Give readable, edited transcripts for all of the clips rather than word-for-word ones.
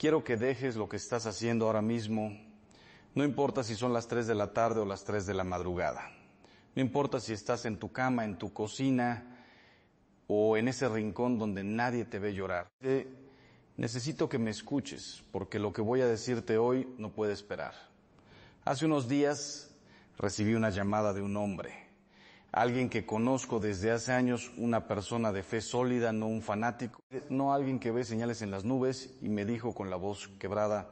quiero que dejes lo que estás haciendo ahora mismo. No importa si son las 3 de la tarde o las 3 de la madrugada. No importa si estás en tu cama, en tu cocina o en ese rincón donde nadie te ve llorar. Necesito que me escuches, porque lo que voy a decirte hoy no puede esperar. Hace unos días recibí una llamada de un hombre, alguien que conozco desde hace años, una persona de fe sólida, no un fanático, no alguien que ve señales en las nubes, y me dijo con la voz quebrada: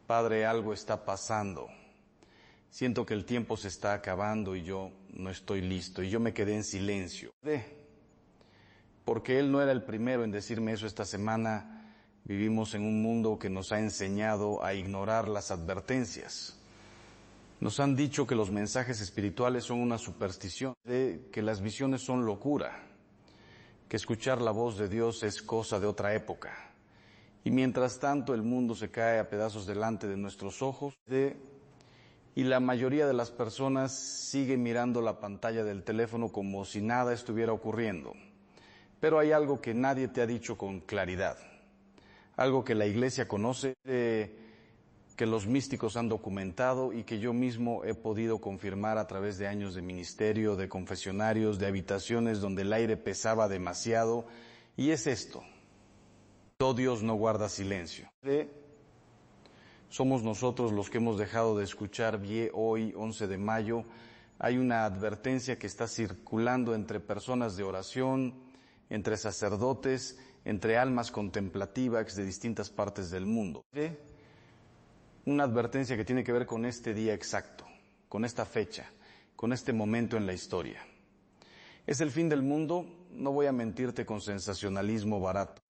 Padre, algo está pasando. Siento que el tiempo se está acabando y yo no estoy listo. Y yo me quedé en silencio. Porque él no era el primero en decirme eso esta semana. Vivimos en un mundo que nos ha enseñado a ignorar las advertencias. Nos han dicho que los mensajes espirituales son una superstición, que las visiones son locura, que escuchar la voz de Dios es cosa de otra época. Y mientras tanto el mundo se cae a pedazos delante de nuestros ojos, y la mayoría de las personas sigue mirando la pantalla del teléfono como si nada estuviera ocurriendo. Pero hay algo que nadie te ha dicho con claridad, algo que la iglesia conoce, que los místicos han documentado y que yo mismo he podido confirmar a través de años de ministerio, de confesionarios, de habitaciones donde el aire pesaba demasiado, y es esto: todo Dios no guarda silencio. Somos nosotros los que hemos dejado de escuchar. Hoy, 11 de mayo, hay una advertencia que está circulando entre personas de oración, entre sacerdotes, entre almas contemplativas de distintas partes del mundo. Una advertencia que tiene que ver con este día exacto, con esta fecha, con este momento en la historia. ¿Es el fin del mundo? No voy a mentirte con sensacionalismo barato.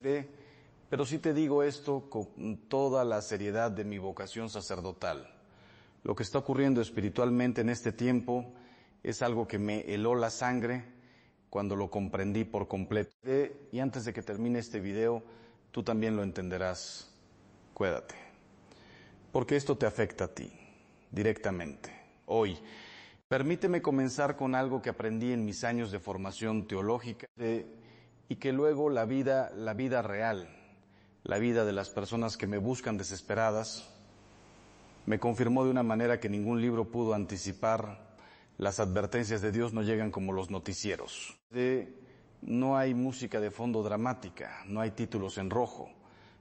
Pero sí te digo esto con toda la seriedad de mi vocación sacerdotal. Lo que está ocurriendo espiritualmente en este tiempo es algo que me heló la sangre cuando lo comprendí por completo. Y antes de que termine este video, tú también lo entenderás. Cuídate, porque esto te afecta a ti, directamente. Hoy, permíteme comenzar con algo que aprendí en mis años de formación teológica, y que luego la vida real, la vida de las personas que me buscan desesperadas, me confirmó de una manera que ningún libro pudo anticipar. Las advertencias de Dios no llegan como los noticieros. No hay música de fondo dramática, no hay títulos en rojo.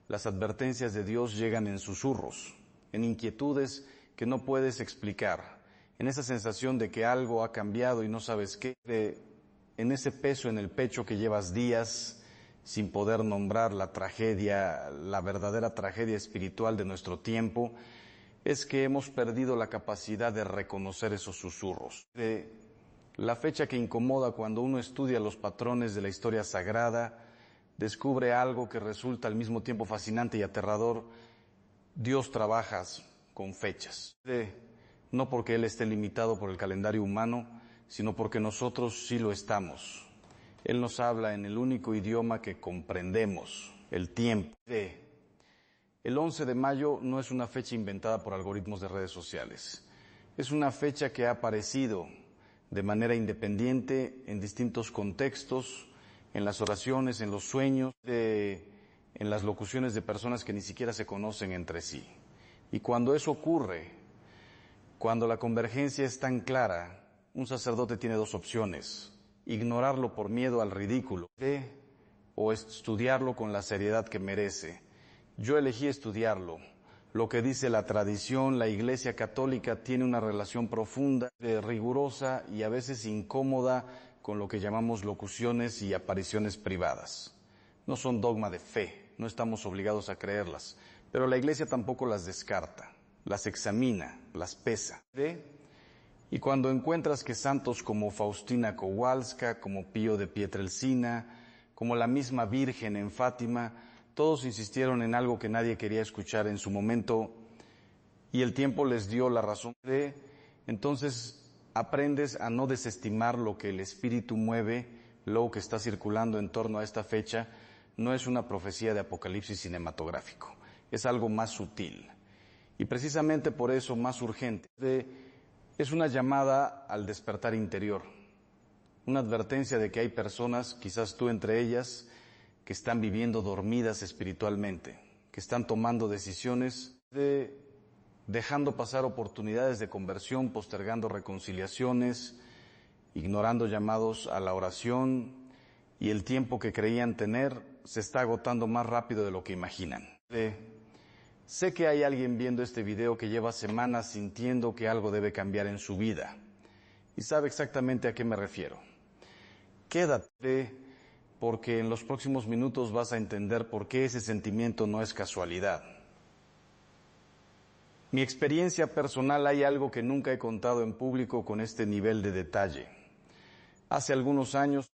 Las advertencias de Dios llegan en susurros, en inquietudes que no puedes explicar, en esa sensación de que algo ha cambiado y no sabes qué, en ese peso en el pecho que llevas días sin poder nombrar la tragedia, la verdadera tragedia espiritual de nuestro tiempo. Es que hemos perdido la capacidad de reconocer esos susurros. La fecha que incomoda cuando uno estudia los patrones de la historia sagrada, descubre algo que resulta al mismo tiempo fascinante y aterrador. Dios trabaja con fechas. No porque Él esté limitado por el calendario humano, sino porque nosotros sí lo estamos. Él nos habla en el único idioma que comprendemos, el tiempo. El 11 de mayo no es una fecha inventada por algoritmos de redes sociales. Es una fecha que ha aparecido de manera independiente en distintos contextos, en las oraciones, en los sueños, en las locuciones de personas que ni siquiera se conocen entre sí. Y cuando eso ocurre, cuando la convergencia es tan clara, un sacerdote tiene dos opciones: ignorarlo por miedo al ridículo, o estudiarlo con la seriedad que merece. Yo elegí estudiarlo. Lo que dice la tradición, la Iglesia Católica tiene una relación profunda, rigurosa y a veces incómoda con lo que llamamos locuciones y apariciones privadas. No son dogma de fe, no estamos obligados a creerlas, pero la Iglesia tampoco las descarta, las examina, las pesa. Y cuando encuentras que santos como Faustina Kowalska, como Pío de Pietrelcina, como la misma Virgen en Fátima, todos insistieron en algo que nadie quería escuchar en su momento, y el tiempo les dio la razón. Entonces aprendes a no desestimar lo que el Espíritu mueve, lo que está circulando en torno a esta fecha. No es una profecía de apocalipsis cinematográfico, es algo más sutil, y precisamente por eso más urgente. Es una llamada al despertar interior, una advertencia de que hay personas, quizás tú entre ellas, que están viviendo dormidas espiritualmente, que están tomando decisiones, dejando pasar oportunidades de conversión, postergando reconciliaciones, ignorando llamados a la oración, y el tiempo que creían tener se está agotando más rápido de lo que imaginan. Sé que hay alguien viendo este video que lleva semanas sintiendo que algo debe cambiar en su vida y sabe exactamente a qué me refiero. Quédate, porque en los próximos minutos vas a entender por qué ese sentimiento no es casualidad. Mi experiencia personal, hay algo que nunca he contado en público con este nivel de detalle. Hace algunos años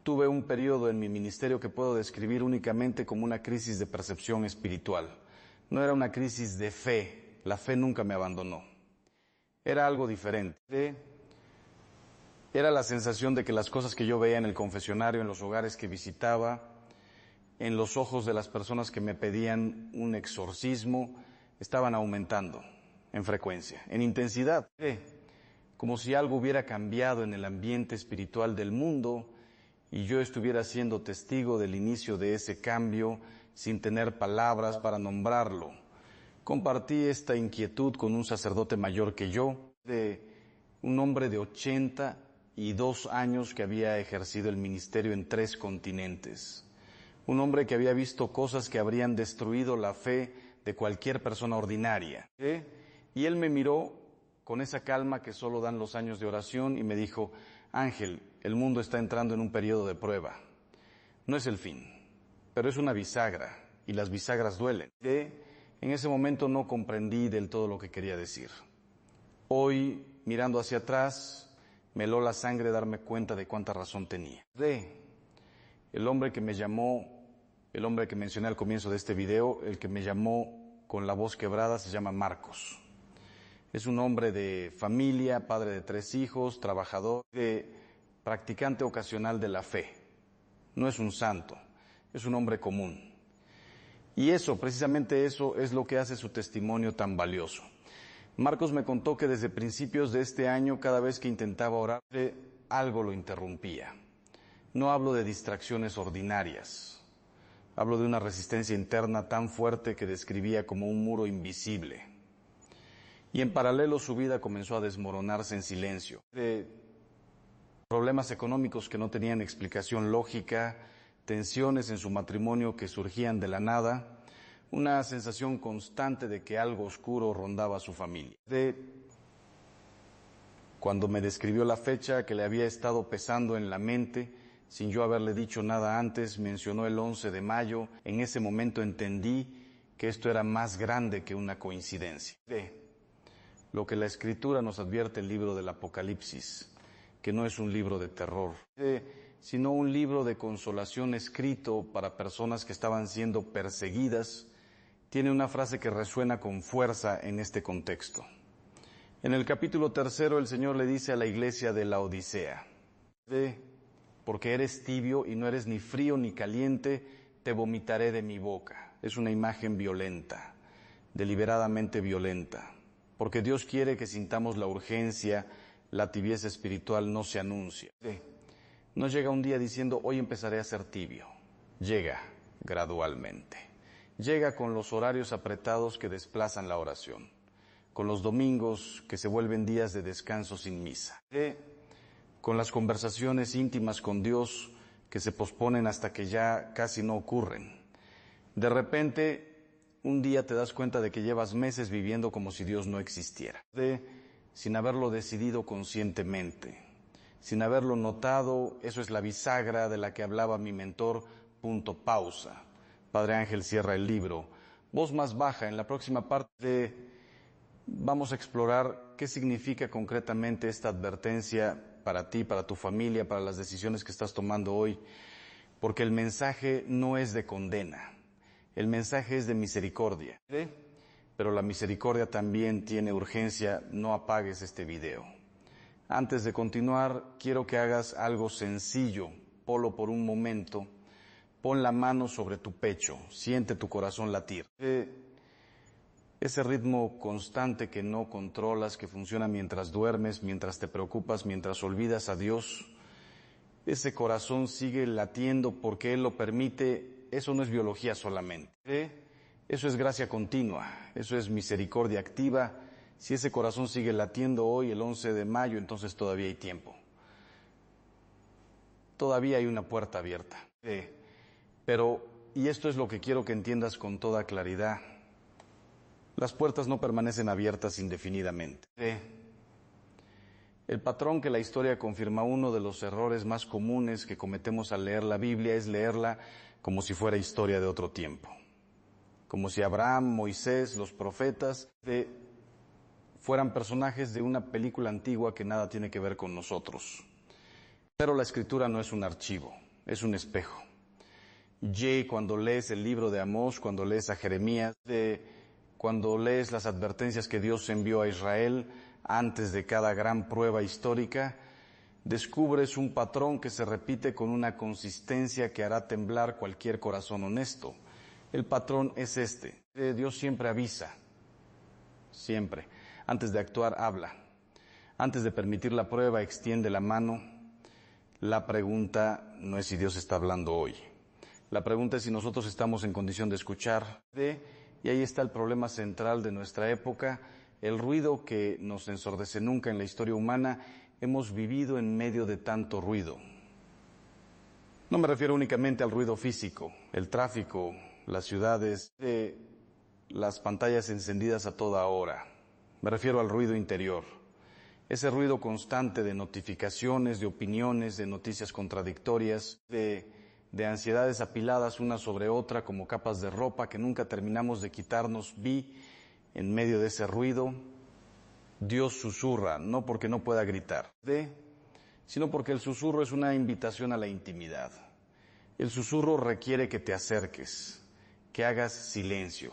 tuve un periodo en mi ministerio que puedo describir únicamente como una crisis de percepción espiritual. No era una crisis de fe, la fe nunca me abandonó. Era algo diferente. Era la sensación de que las cosas que yo veía en el confesionario, en los hogares que visitaba, en los ojos de las personas que me pedían un exorcismo, estaban aumentando en frecuencia, en intensidad. Como si algo hubiera cambiado en el ambiente espiritual del mundo y yo estuviera siendo testigo del inicio de ese cambio sin tener palabras para nombrarlo. Compartí esta inquietud con un sacerdote mayor que yo, un hombre de 82 años que había ejercido el ministerio en 3 continentes. Un hombre que había visto cosas que habrían destruido la fe de cualquier persona ordinaria. Y él me miró con esa calma que solo dan los años de oración y me dijo: Ángel, el mundo está entrando en un periodo de prueba. No es el fin, pero es una bisagra, y las bisagras duelen. En ese momento no comprendí del todo lo que quería decir. Hoy, mirando hacia atrás, me heló la sangre darme cuenta de cuánta razón tenía. El hombre que me llamó, el hombre que mencioné al comienzo de este video, el que me llamó con la voz quebrada, se llama Marcos. Es un hombre de familia, padre de 3 hijos, trabajador, practicante ocasional de la fe. No es un santo, es un hombre común. Y eso, precisamente eso, es lo que hace su testimonio tan valioso. Marcos me contó que desde principios de este año, cada vez que intentaba orar, algo lo interrumpía. No hablo de distracciones ordinarias. Hablo de una resistencia interna tan fuerte que describía como un muro invisible. Y en paralelo su vida comenzó a desmoronarse en silencio. De problemas económicos que no tenían explicación lógica, tensiones en su matrimonio que surgían de la nada, una sensación constante de que algo oscuro rondaba a su familia. Cuando me describió la fecha que le había estado pesando en la mente, sin yo haberle dicho nada antes, mencionó el 11 de mayo. En ese momento entendí que esto era más grande que una coincidencia. Lo que la Escritura nos advierte el libro del Apocalipsis, que no es un libro de terror, sino un libro de consolación escrito para personas que estaban siendo perseguidas, tiene una frase que resuena con fuerza en este contexto. En el capítulo 3, el Señor le dice a la iglesia de Laodicea: porque eres tibio y no eres ni frío ni caliente, te vomitaré de mi boca. Es una imagen violenta, deliberadamente violenta, porque Dios quiere que sintamos la urgencia. La tibieza espiritual no se anuncia. No llega un día diciendo: hoy empezaré a ser tibio. Llega gradualmente. Llega con los horarios apretados que desplazan la oración, con los domingos que se vuelven días de descanso sin misa, con las conversaciones íntimas con Dios que se posponen hasta que ya casi no ocurren. De repente, un día te das cuenta de que llevas meses viviendo como si Dios no existiera, sin haberlo decidido conscientemente, sin haberlo notado. Eso es la bisagra de la que hablaba mi mentor, punto pausa. Padre Ángel cierra el libro. Voz más baja, en la próxima parte vamos a explorar qué significa concretamente esta advertencia para ti, para tu familia, para las decisiones que estás tomando hoy, porque el mensaje no es de condena, el mensaje es de misericordia. Pero la misericordia también tiene urgencia. No apagues este video. Antes de continuar, quiero que hagas algo sencillo. Ponlo por un momento. Pon la mano sobre tu pecho. Siente tu corazón latir. Ese ritmo constante que no controlas, que funciona mientras duermes, mientras te preocupas, mientras olvidas a Dios. Ese corazón sigue latiendo porque Él lo permite eso no es biología solamente. Eso es gracia continua, eso es misericordia activa. Si ese corazón sigue latiendo hoy, el 11 de mayo, entonces todavía hay tiempo. Todavía hay una puerta abierta. Pero, y esto es lo que quiero que entiendas con toda claridad, las puertas no permanecen abiertas indefinidamente. El patrón que la historia confirma, uno de los errores más comunes que cometemos al leer la Biblia es leerla como si fuera historia de otro tiempo. Como si Abraham, Moisés, los profetas fueran personajes de una película antigua que nada tiene que ver con nosotros. Pero la Escritura no es un archivo, es un espejo. Cuando lees el libro de Amós, cuando lees a Jeremías, cuando lees las advertencias que Dios envió a Israel antes de cada gran prueba histórica, descubres un patrón que se repite con una consistencia que hará temblar cualquier corazón honesto. El patrón es este. Dios siempre avisa, siempre. Antes de actuar, habla. Antes de permitir la prueba, extiende la mano. La pregunta no es si Dios está hablando hoy. La pregunta es si nosotros estamos en condición de escuchar. Y ahí está el problema central de nuestra época, el ruido que nos ensordece. Nunca en la historia humana hemos vivido en medio de tanto ruido. No me refiero únicamente al ruido físico, el tráfico, las ciudades, las pantallas encendidas a toda hora. Me refiero al ruido interior, ese ruido constante de notificaciones, de opiniones, de noticias contradictorias, de ansiedades apiladas una sobre otra como capas de ropa que nunca terminamos de quitarnos. En medio de ese ruido, Dios susurra, no porque no pueda gritar, sino porque el susurro es una invitación a la intimidad. El susurro requiere que te acerques, que hagas silencio,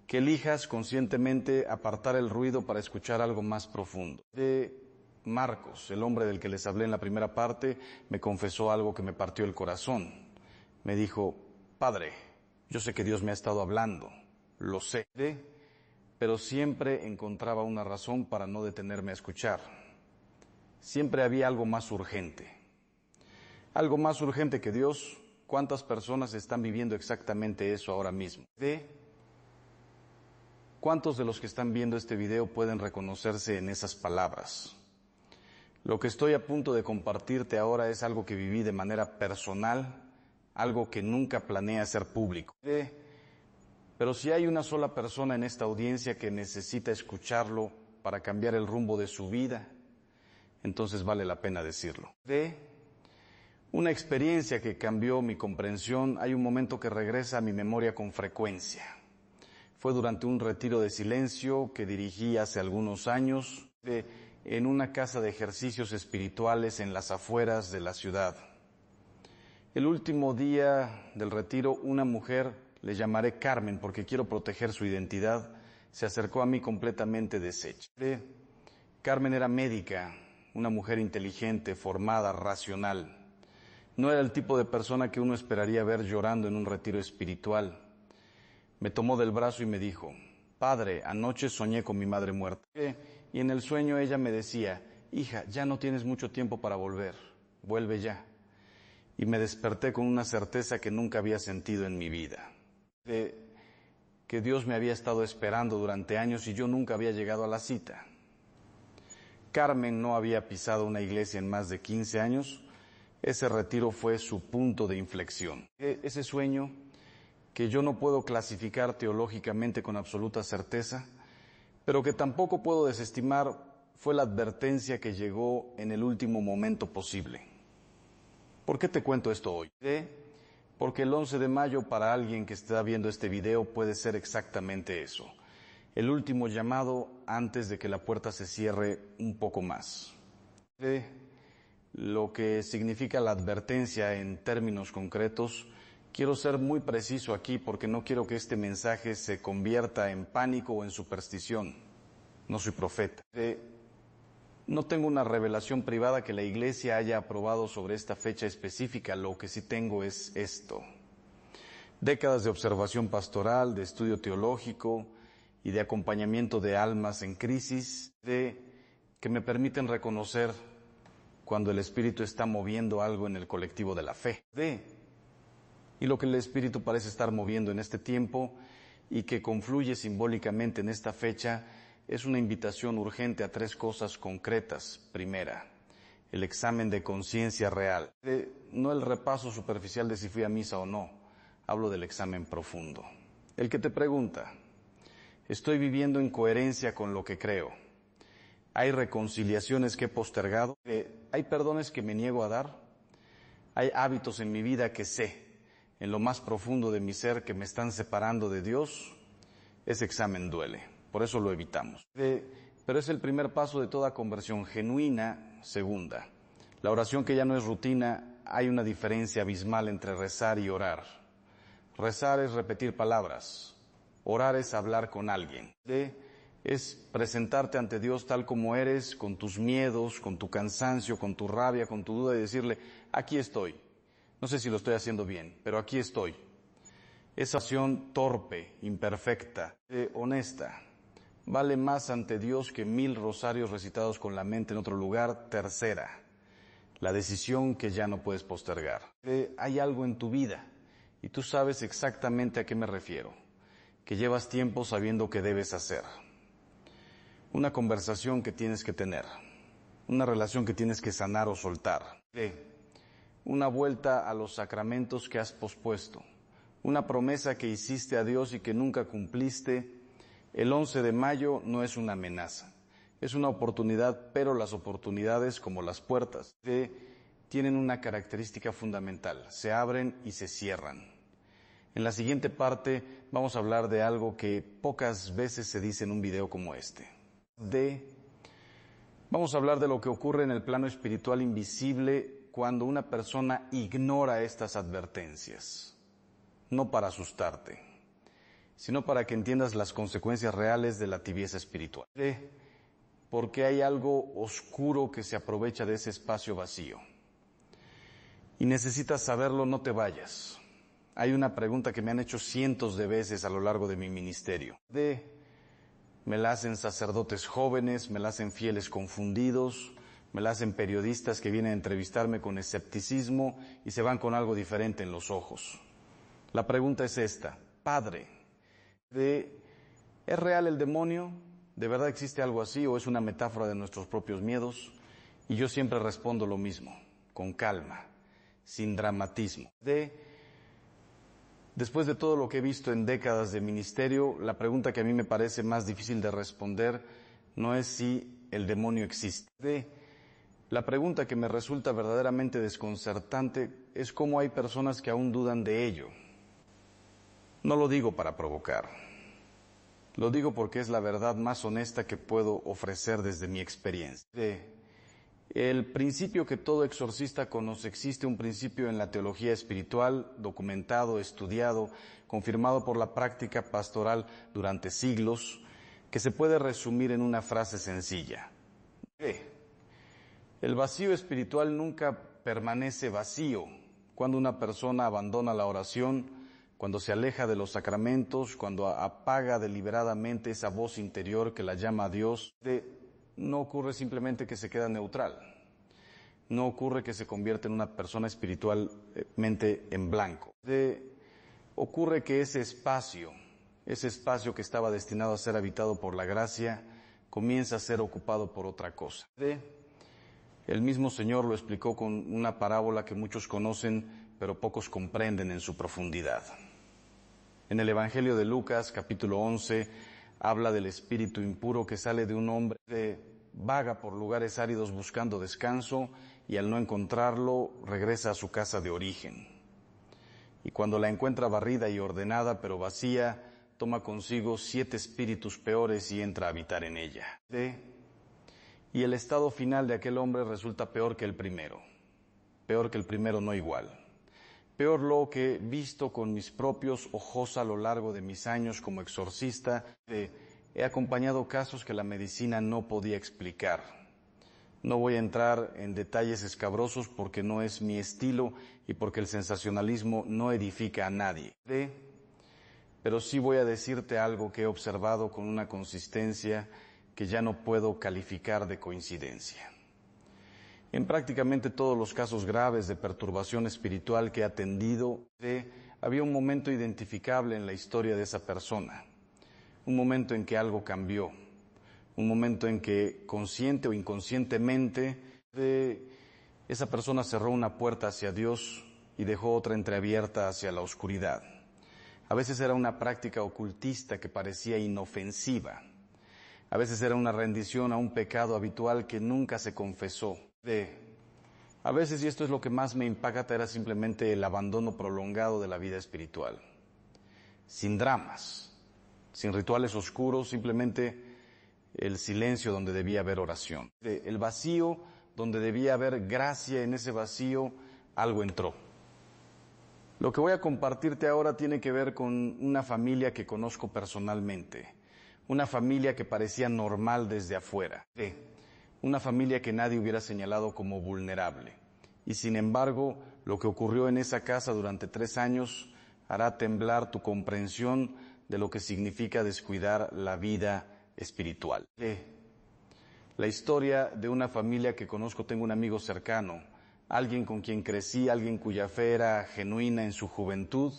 que elijas conscientemente apartar el ruido para escuchar algo más profundo. Marcos, el hombre del que les hablé en la primera parte, me confesó algo que me partió el corazón. Me dijo: Padre, yo sé que Dios me ha estado hablando, lo sé, pero siempre encontraba una razón para no detenerme a escuchar. Siempre había algo más urgente. Algo más urgente que Dios. ¿Cuántas personas están viviendo exactamente eso ahora mismo? ¿Cuántos de los que están viendo este video pueden reconocerse en esas palabras? Lo que estoy a punto de compartirte ahora es algo que viví de manera personal, algo que nunca planeé hacer público. Pero si hay una sola persona en esta audiencia que necesita escucharlo para cambiar el rumbo de su vida, entonces vale la pena decirlo. Una experiencia que cambió mi comprensión, hay un momento que regresa a mi memoria con frecuencia. Fue durante un retiro de silencio que dirigí hace algunos años, en una casa de ejercicios espirituales en las afueras de la ciudad. El último día del retiro, una mujer, le llamaré Carmen porque quiero proteger su identidad, se acercó a mí completamente deshecha. Carmen era médica, una mujer inteligente, formada, racional. No era el tipo de persona que uno esperaría ver llorando en un retiro espiritual. Me tomó del brazo y me dijo: Padre, anoche soñé con mi madre muerta. Y en el sueño ella me decía: hija, ya no tienes mucho tiempo para volver, vuelve ya. Y me desperté con una certeza que nunca había sentido en mi vida. Que Dios me había estado esperando durante años y yo nunca había llegado a la cita. Carmen no había pisado una iglesia en más de 15 años. Ese retiro fue su punto de inflexión. Ese sueño, que yo no puedo clasificar teológicamente con absoluta certeza, pero que tampoco puedo desestimar, fue la advertencia que llegó en el último momento posible. ¿Por qué te cuento esto hoy? Porque el 11 de mayo para alguien que está viendo este video puede ser exactamente eso. El último llamado antes de que la puerta se cierre un poco más. Lo que significa la advertencia en términos concretos, quiero ser muy preciso aquí porque no quiero que este mensaje se convierta en pánico o en superstición. No soy profeta. No tengo una revelación privada que la Iglesia haya aprobado sobre esta fecha específica. Lo que sí tengo es esto: décadas de observación pastoral, de estudio teológico y de acompañamiento de almas en crisis, que me permiten reconocer cuando el Espíritu está moviendo algo en el colectivo de la fe. Y lo que el Espíritu parece estar moviendo en este tiempo y que confluye simbólicamente en esta fecha es una invitación urgente a 3 cosas concretas. Primera, el examen de conciencia real. No el repaso superficial de si fui a misa o no, hablo del examen profundo. El que te pregunta, ¿estoy viviendo en coherencia con lo que creo? ¿Hay reconciliaciones que he postergado? ¿Hay perdones que me niego a dar? ¿Hay hábitos en mi vida que sé, en lo más profundo de mi ser, que me están separando de Dios? Ese examen duele, por eso lo evitamos. Pero es el primer paso de toda conversión genuina. Segunda, la oración que ya no es rutina. Hay una diferencia abismal entre rezar y orar. Rezar es repetir palabras, orar es hablar con alguien. Es presentarte ante Dios tal como eres, con tus miedos, con tu cansancio, con tu rabia, con tu duda, y decirle, aquí estoy. No sé si lo estoy haciendo bien, pero aquí estoy. Esa oración torpe, imperfecta, honesta, vale más ante Dios que 1000 rosarios recitados con la mente en otro lugar. Tercera, la decisión que ya no puedes postergar. Hay algo en tu vida, y tú sabes exactamente a qué me refiero, que llevas tiempo sabiendo que debes hacer. Una conversación que tienes que tener, una relación que tienes que sanar o soltar. Una vuelta a los sacramentos que has pospuesto, una promesa que hiciste a Dios y que nunca cumpliste. El 11 de mayo no es una amenaza, es una oportunidad, pero las oportunidades, como las puertas, tienen una característica fundamental: se abren y se cierran. En la siguiente parte vamos a hablar de algo que pocas veces se dice en un video como este. Vamos a hablar de lo que ocurre en el plano espiritual invisible cuando una persona ignora estas advertencias. No para asustarte, sino para que entiendas las consecuencias reales de la tibieza espiritual. Porque hay algo oscuro que se aprovecha de ese espacio vacío. Y necesitas saberlo, no te vayas. Hay una pregunta que me han hecho cientos de veces a lo largo de mi ministerio. Me la hacen sacerdotes jóvenes, me la hacen fieles confundidos, me la hacen periodistas que vienen a entrevistarme con escepticismo y se van con algo diferente en los ojos. La pregunta es esta: Padre, ¿es real el demonio? ¿De verdad existe algo así o es una metáfora de nuestros propios miedos? Y yo siempre respondo lo mismo, con calma, sin dramatismo. Después de todo lo que he visto en décadas de ministerio, la pregunta que a mí me parece más difícil de responder no es si el demonio existe. La pregunta que me resulta verdaderamente desconcertante es cómo hay personas que aún dudan de ello. No lo digo para provocar, lo digo porque es la verdad más honesta que puedo ofrecer desde mi experiencia. El principio que todo exorcista conoce: existe un principio en la teología espiritual, documentado, estudiado, confirmado por la práctica pastoral durante siglos, que se puede resumir en una frase sencilla. El vacío espiritual nunca permanece vacío. Cuando una persona abandona la oración, cuando se aleja de los sacramentos, cuando apaga deliberadamente esa voz interior que la llama a Dios, no ocurre simplemente que se queda neutral. No ocurre que se convierte en una persona espiritualmente en blanco. Ocurre que ese espacio que estaba destinado a ser habitado por la gracia, comienza a ser ocupado por otra cosa. El mismo Señor lo explicó con una parábola que muchos conocen, pero pocos comprenden en su profundidad. En el Evangelio de Lucas, capítulo 11, habla del espíritu impuro que sale de un hombre que vaga por lugares áridos buscando descanso y al no encontrarlo regresa a su casa de origen. Y cuando la encuentra barrida y ordenada pero vacía, toma consigo 7 espíritus peores y entra a habitar en ella. Y el estado final de aquel hombre resulta peor que el primero no igual. Peor lo que, visto con mis propios ojos a lo largo de mis años como exorcista, he acompañado casos que la medicina no podía explicar. No voy a entrar en detalles escabrosos porque no es mi estilo y porque el sensacionalismo no edifica a nadie. Pero sí voy a decirte algo que he observado con una consistencia que ya no puedo calificar de coincidencia. En prácticamente todos los casos graves de perturbación espiritual que he atendido, había un momento identificable en la historia de esa persona, un momento en que algo cambió, un momento en que consciente o inconscientemente esa persona cerró una puerta hacia Dios y dejó otra entreabierta hacia la oscuridad. A veces era una práctica ocultista que parecía inofensiva. A veces era una rendición a un pecado habitual que nunca se confesó. A veces, y esto es lo que más me impacta, era simplemente el abandono prolongado de la vida espiritual. Sin dramas, sin rituales oscuros, simplemente el silencio donde debía haber oración. El vacío donde debía haber gracia, en ese vacío algo entró. Lo que voy a compartirte ahora tiene que ver con una familia que conozco personalmente, una familia que parecía normal desde afuera, una familia que nadie hubiera señalado como vulnerable. Y sin embargo, lo que ocurrió en esa casa durante 3 años hará temblar tu comprensión de lo que significa descuidar la vida espiritual. La historia de una familia que conozco, tengo un amigo cercano, alguien con quien crecí, alguien cuya fe era genuina en su juventud,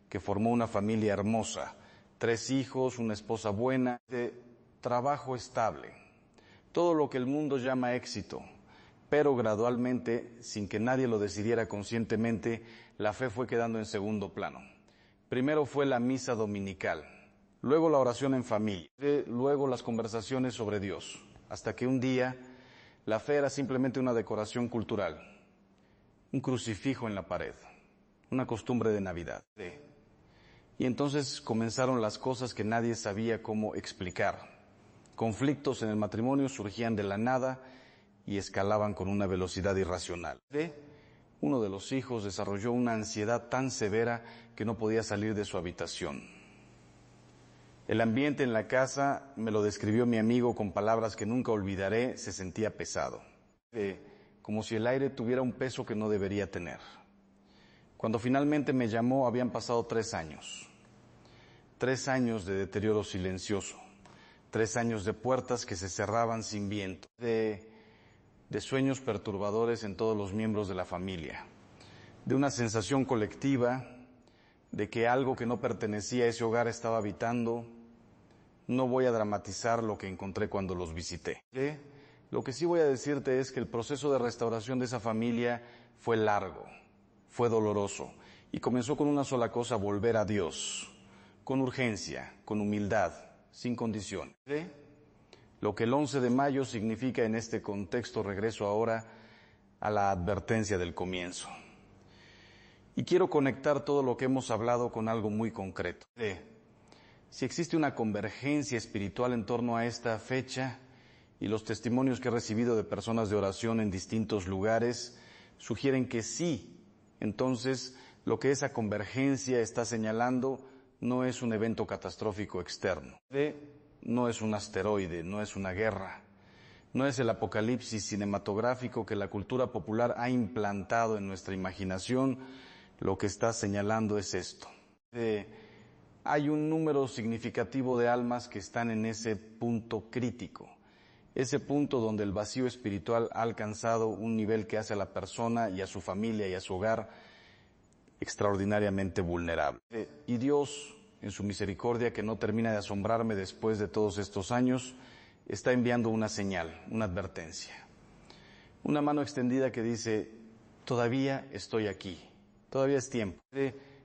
que formó una familia hermosa, 3 hijos, una esposa buena, de trabajo estable, todo lo que el mundo llama éxito, pero gradualmente, sin que nadie lo decidiera conscientemente, la fe fue quedando en segundo plano. Primero fue la misa dominical, luego la oración en familia, luego las conversaciones sobre Dios, hasta que un día la fe era simplemente una decoración cultural, un crucifijo en la pared, una costumbre de Navidad. Y entonces comenzaron las cosas que nadie sabía cómo explicar. Conflictos en el matrimonio surgían de la nada y escalaban con una velocidad irracional. Uno de los hijos desarrolló una ansiedad tan severa que no podía salir de su habitación. El ambiente en la casa, me lo describió mi amigo con palabras que nunca olvidaré, se sentía pesado. Como si el aire tuviera un peso que no debería tener. Cuando finalmente me llamó, habían pasado 3 años. 3 años de deterioro silencioso. 3 años de puertas que se cerraban sin viento. De sueños perturbadores en todos los miembros de la familia. De una sensación colectiva de que algo que no pertenecía a ese hogar estaba habitando. No voy a dramatizar lo que encontré cuando los visité. Lo que sí voy a decirte es que el proceso de restauración de esa familia fue largo, fue doloroso, y comenzó con una sola cosa: volver a Dios, con urgencia, con humildad, sin condición. Lo que el 11 de mayo significa en este contexto, regreso ahora a la advertencia del comienzo. Y quiero conectar todo lo que hemos hablado con algo muy concreto. Si existe una convergencia espiritual en torno a esta fecha, y los testimonios que he recibido de personas de oración en distintos lugares sugieren que sí, entonces lo que esa convergencia está señalando no es un evento catastrófico externo, no es un asteroide, no es una guerra, no es el apocalipsis cinematográfico que la cultura popular ha implantado en nuestra imaginación. Lo que está señalando es esto. Hay un número significativo de almas que están en ese punto crítico, ese punto donde el vacío espiritual ha alcanzado un nivel que hace a la persona y a su familia y a su hogar extraordinariamente vulnerable. Y Dios, en su misericordia, que no termina de asombrarme después de todos estos años, está enviando una señal, una advertencia. Una mano extendida que dice: todavía estoy aquí, todavía es tiempo,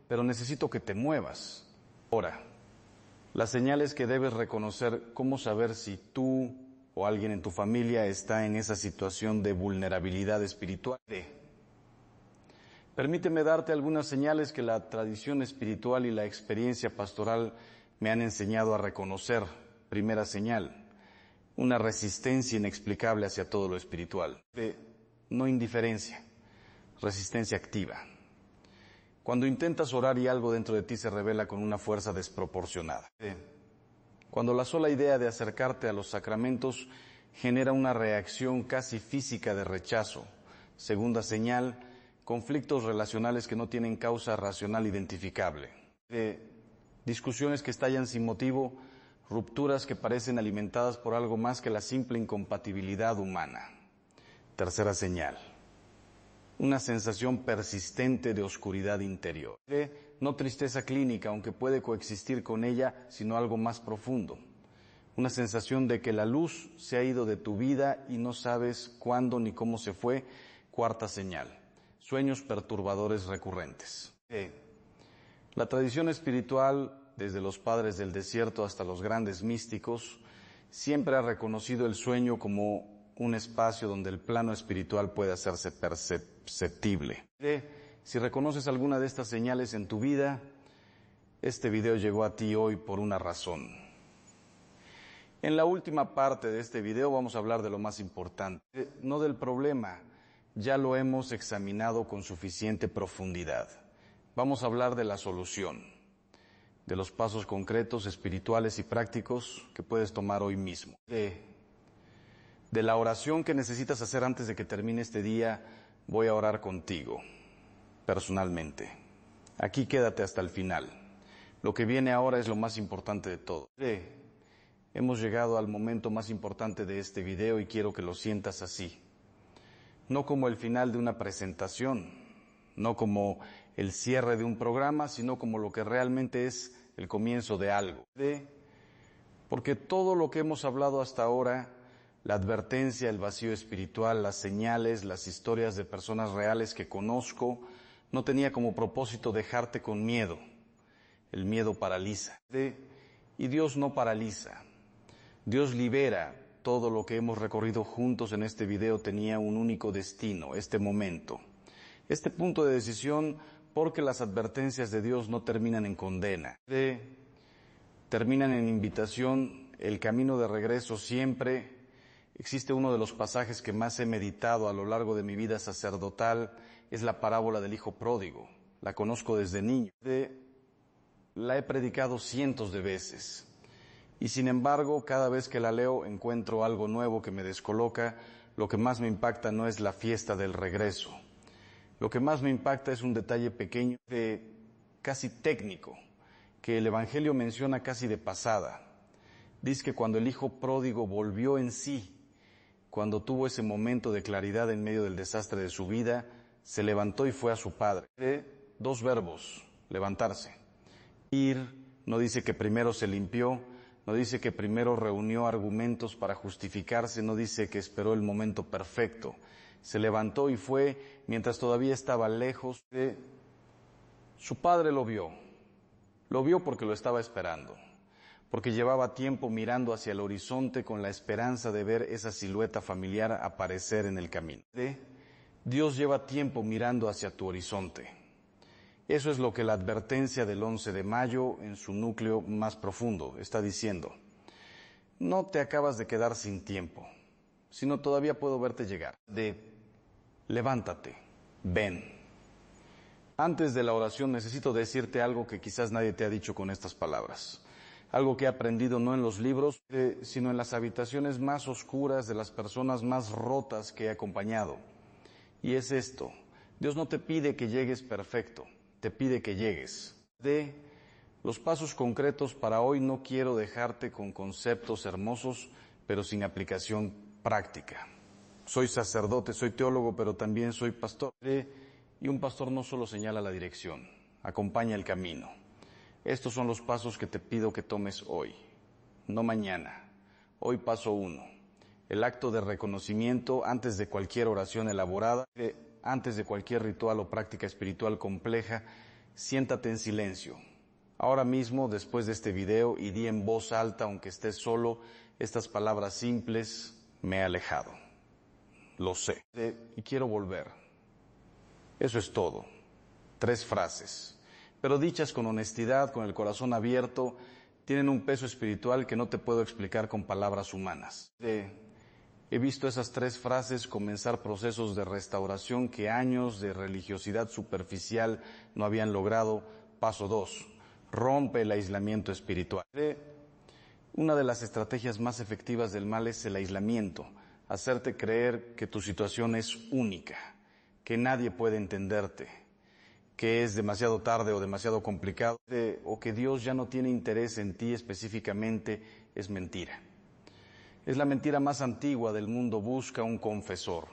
pero necesito que te muevas. Ahora, la señal es que debes reconocer cómo saber si tú o alguien en tu familia está en esa situación de vulnerabilidad espiritual. Permíteme darte algunas señales que la tradición espiritual y la experiencia pastoral me han enseñado a reconocer. Primera señal: una resistencia inexplicable hacia todo lo espiritual. No indiferencia, resistencia activa. Cuando intentas orar y algo dentro de ti se revela con una fuerza desproporcionada. Cuando la sola idea de acercarte a los sacramentos genera una reacción casi física de rechazo. Segunda señal: conflictos relacionales que no tienen causa racional identificable. Discusiones que estallan sin motivo, rupturas que parecen alimentadas por algo más que la simple incompatibilidad humana. Tercera señal: una sensación persistente de oscuridad interior. No tristeza clínica, aunque puede coexistir con ella, sino algo más profundo. Una sensación de que la luz se ha ido de tu vida y no sabes cuándo ni cómo se fue. Cuarta señal, sueños perturbadores recurrentes. La tradición espiritual, desde los padres del desierto hasta los grandes místicos, siempre ha reconocido el sueño como un espacio donde el plano espiritual puede hacerse perceptible. Si reconoces alguna de estas señales en tu vida, este video llegó a ti hoy por una razón. En la última parte de este video vamos a hablar de lo más importante, no del problema, ya lo hemos examinado con suficiente profundidad. Vamos a hablar de la solución, de los pasos concretos, espirituales y prácticos que puedes tomar hoy mismo. De la oración que necesitas hacer antes de que termine este día, voy a orar contigo, personalmente. Aquí quédate hasta el final. Lo que viene ahora es lo más importante de todo. Hemos llegado al momento más importante de este video y quiero que lo sientas así. No como el final de una presentación, no como el cierre de un programa, sino como lo que realmente es el comienzo de algo. Porque todo lo que hemos hablado hasta ahora, la advertencia, el vacío espiritual, las señales, las historias de personas reales que conozco, no tenía como propósito dejarte con miedo. El miedo paraliza. Y Dios no paraliza. Dios libera. Todo lo que hemos recorrido juntos en este video tenía un único destino, este momento. Este punto de decisión, porque las advertencias de Dios no terminan en condena. Terminan en invitación. El camino de regreso siempre. Existe uno de los pasajes que más he meditado a lo largo de mi vida sacerdotal, es la parábola del hijo pródigo. La conozco desde niño. La he predicado cientos de veces. Y sin embargo, cada vez que la leo encuentro algo nuevo que me descoloca. Lo que más me impacta no es la fiesta del regreso. Lo que más me impacta es un detalle pequeño, casi técnico, que el Evangelio menciona casi de pasada. Dice que cuando el hijo pródigo volvió en sí, cuando tuvo ese momento de claridad en medio del desastre de su vida, se levantó y fue a su padre. Dos verbos, levantarse. Ir, no dice que primero se limpió, no dice que primero reunió argumentos para justificarse, no dice que esperó el momento perfecto. Se levantó y fue mientras todavía estaba lejos. Su padre lo vio porque lo estaba esperando, porque llevaba tiempo mirando hacia el horizonte con la esperanza de ver esa silueta familiar aparecer en el camino. Dios lleva tiempo mirando hacia tu horizonte. Eso es lo que la advertencia del 11 de mayo en su núcleo más profundo está diciendo. No te acabas de quedar sin tiempo, sino todavía puedo verte llegar. Levántate, ven. Antes de la oración necesito decirte algo que quizás nadie te ha dicho con estas palabras. Algo que he aprendido no en los libros, sino en las habitaciones más oscuras de las personas más rotas que he acompañado. Y es esto, Dios no te pide que llegues perfecto. Te pide que llegues. Los pasos concretos para hoy no quiero dejarte con conceptos hermosos, pero sin aplicación práctica. Soy sacerdote, soy teólogo, pero también soy pastor. Y un pastor no solo señala la dirección, acompaña el camino. Estos son los pasos que te pido que tomes hoy, no mañana. Hoy paso 1. El acto de reconocimiento antes de cualquier oración elaborada. Antes de cualquier ritual o práctica espiritual compleja, siéntate en silencio. Ahora mismo, después de este video, y di en voz alta, aunque estés solo, estas palabras simples: me he alejado. Lo sé. Y quiero volver. Eso es todo. 3 frases. Pero dichas con honestidad, con el corazón abierto, tienen un peso espiritual que no te puedo explicar con palabras humanas. He visto esas 3 frases comenzar procesos de restauración que años de religiosidad superficial no habían logrado. Paso 2. Rompe el aislamiento espiritual. Una de las estrategias más efectivas del mal es el aislamiento. Hacerte creer que tu situación es única, que nadie puede entenderte, que es demasiado tarde o demasiado complicado, o que Dios ya no tiene interés en ti específicamente. Es mentira. Es la mentira más antigua del mundo. Busca un confesor.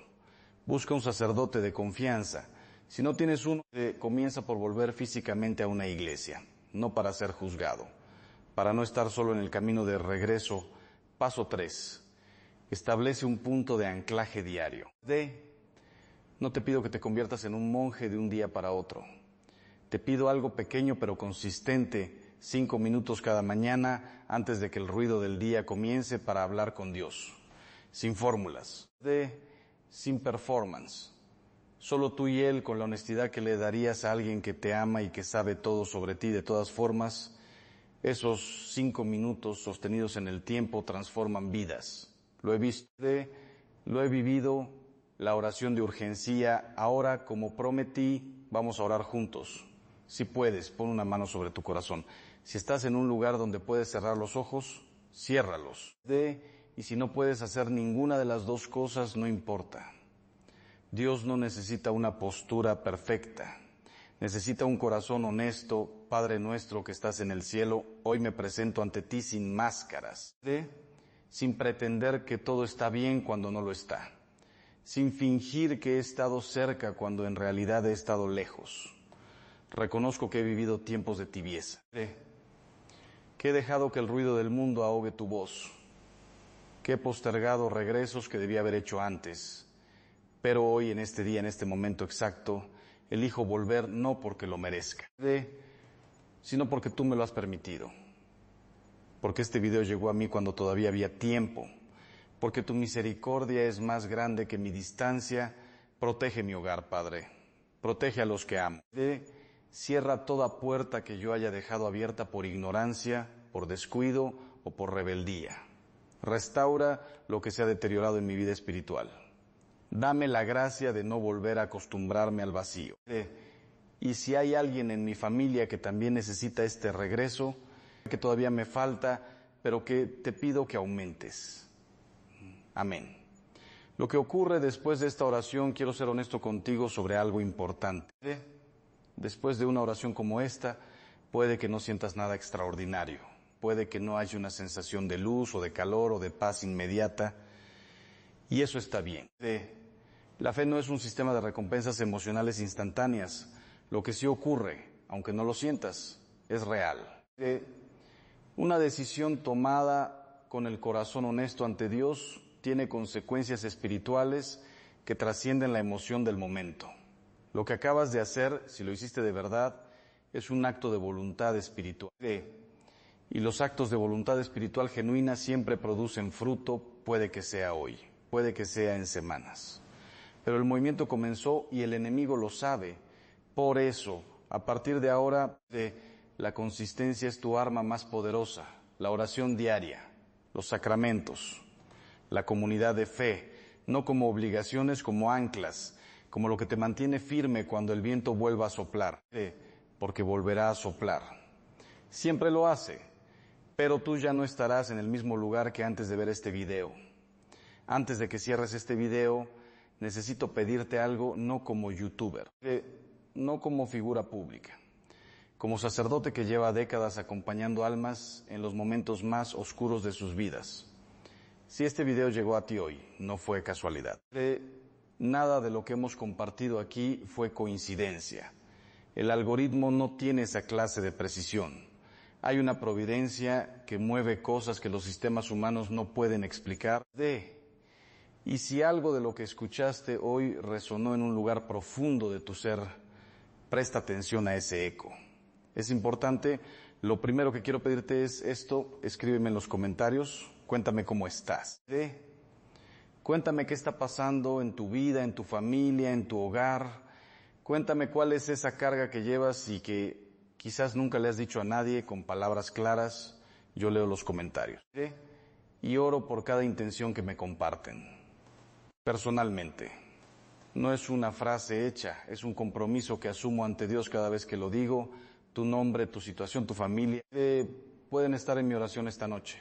Busca un sacerdote de confianza. Si no tienes uno, comienza por volver físicamente a una iglesia, no para ser juzgado. Para no estar solo en el camino de regreso, paso 3. Establece un punto de anclaje diario. No te pido que te conviertas en un monje de un día para otro. Te pido algo pequeño pero consistente, 5 minutos cada mañana antes de que el ruido del día comience para hablar con Dios. Sin fórmulas. Sin performance. Solo tú y Él, con la honestidad que le darías a alguien que te ama y que sabe todo sobre ti de todas formas. Esos 5 minutos sostenidos en el tiempo transforman vidas. Lo he visto, lo he vivido, la oración de urgencia. Ahora, como prometí, vamos a orar juntos. Si puedes, pon una mano sobre tu corazón. Si estás en un lugar donde puedes cerrar los ojos, ciérralos. Y si no puedes hacer ninguna de las dos cosas, no importa. Dios no necesita una postura perfecta. Necesita un corazón honesto. Padre nuestro que estás en el cielo, hoy me presento ante ti sin máscaras. Sin pretender que todo está bien cuando no lo está. Sin fingir que he estado cerca cuando en realidad he estado lejos. Reconozco que he vivido tiempos de tibieza. Que he dejado que el ruido del mundo ahogue tu voz. Que he postergado regresos que debía haber hecho antes. Pero hoy, en este día, en este momento exacto, elijo volver no porque lo merezca, sino porque tú me lo has permitido. Porque este video llegó a mí cuando todavía había tiempo. Porque tu misericordia es más grande que mi distancia. Protege mi hogar, Padre. Protege a los que amo. Cierra toda puerta que yo haya dejado abierta por ignorancia, por descuido o por rebeldía. Restaura lo que se ha deteriorado en mi vida espiritual. Dame la gracia de no volver a acostumbrarme al vacío. Y si hay alguien en mi familia que también necesita este regreso, que todavía me falta, pero que te pido que aumentes. Amén. Lo que ocurre después de esta oración, quiero ser honesto contigo sobre algo importante. Después de una oración como esta, puede que no sientas nada extraordinario. Puede que no haya una sensación de luz o de calor o de paz inmediata. Y eso está bien. La fe no es un sistema de recompensas emocionales instantáneas. Lo que sí ocurre, aunque no lo sientas, es real. Una decisión tomada con el corazón honesto ante Dios tiene consecuencias espirituales que trascienden la emoción del momento. Lo que acabas de hacer, si lo hiciste de verdad, es un acto de voluntad espiritual. Y los actos de voluntad espiritual genuina siempre producen fruto, puede que sea hoy, puede que sea en semanas. Pero el movimiento comenzó y el enemigo lo sabe. Por eso, a partir de ahora, la consistencia es tu arma más poderosa. La oración diaria, los sacramentos, la comunidad de fe, no como obligaciones, como anclas, como lo que te mantiene firme cuando el viento vuelva a soplar, porque volverá a soplar. Siempre lo hace, pero tú ya no estarás en el mismo lugar que antes de ver este video. Antes de que cierres este video, necesito pedirte algo no como youtuber, no como figura pública, como sacerdote que lleva décadas acompañando almas en los momentos más oscuros de sus vidas. Si este video llegó a ti hoy, no fue casualidad. Nada de lo que hemos compartido aquí fue coincidencia. El algoritmo no tiene esa clase de precisión. Hay una providencia que mueve cosas que los sistemas humanos no pueden explicar. Y si algo de lo que escuchaste hoy resonó en un lugar profundo de tu ser, presta atención a ese eco. Es importante, lo primero que quiero pedirte es esto, escríbeme en los comentarios, cuéntame cómo estás. Cuéntame qué está pasando en tu vida, en tu familia, en tu hogar. Cuéntame cuál es esa carga que llevas y que quizás nunca le has dicho a nadie con palabras claras. Yo leo los comentarios. Y oro por cada intención que me comparten. Personalmente, no es una frase hecha, es un compromiso que asumo ante Dios cada vez que lo digo. Tu nombre, tu situación, tu familia, pueden estar en mi oración esta noche.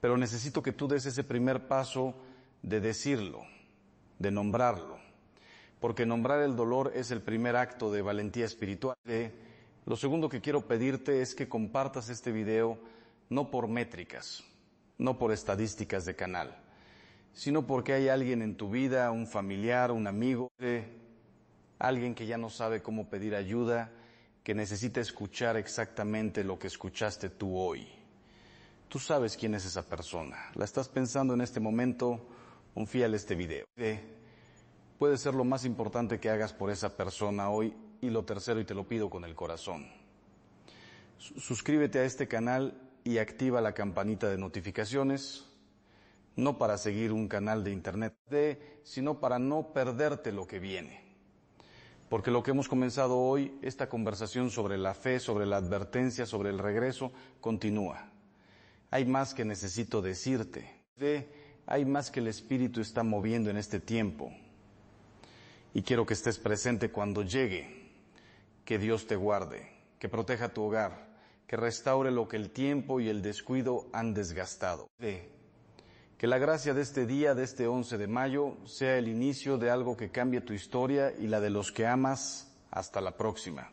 Pero necesito que tú des ese primer paso de decirlo, de nombrarlo. Porque nombrar el dolor es el primer acto de valentía espiritual. Lo segundo que quiero pedirte es que compartas este video no por métricas, no por estadísticas de canal, sino porque hay alguien en tu vida, un familiar, un amigo, alguien que ya no sabe cómo pedir ayuda, que necesita escuchar exactamente lo que escuchaste tú hoy. Tú sabes quién es esa persona. La estás pensando en este momento, confíale este video. Puede ser lo más importante que hagas por esa persona hoy. Y lo tercero, y te lo pido con el corazón, suscríbete a este canal y activa la campanita de notificaciones, no para seguir un canal de internet, sino para no perderte lo que viene. Porque lo que hemos comenzado hoy, esta conversación sobre la fe, sobre la advertencia, sobre el regreso, continúa. Hay más que necesito decirte. Hay más que el Espíritu está moviendo en este tiempo. Y quiero que estés presente cuando llegue. Que Dios te guarde, que proteja tu hogar, que restaure lo que el tiempo y el descuido han desgastado. Que la gracia de este día, de este 11 de mayo, sea el inicio de algo que cambie tu historia y la de los que amas. Hasta la próxima.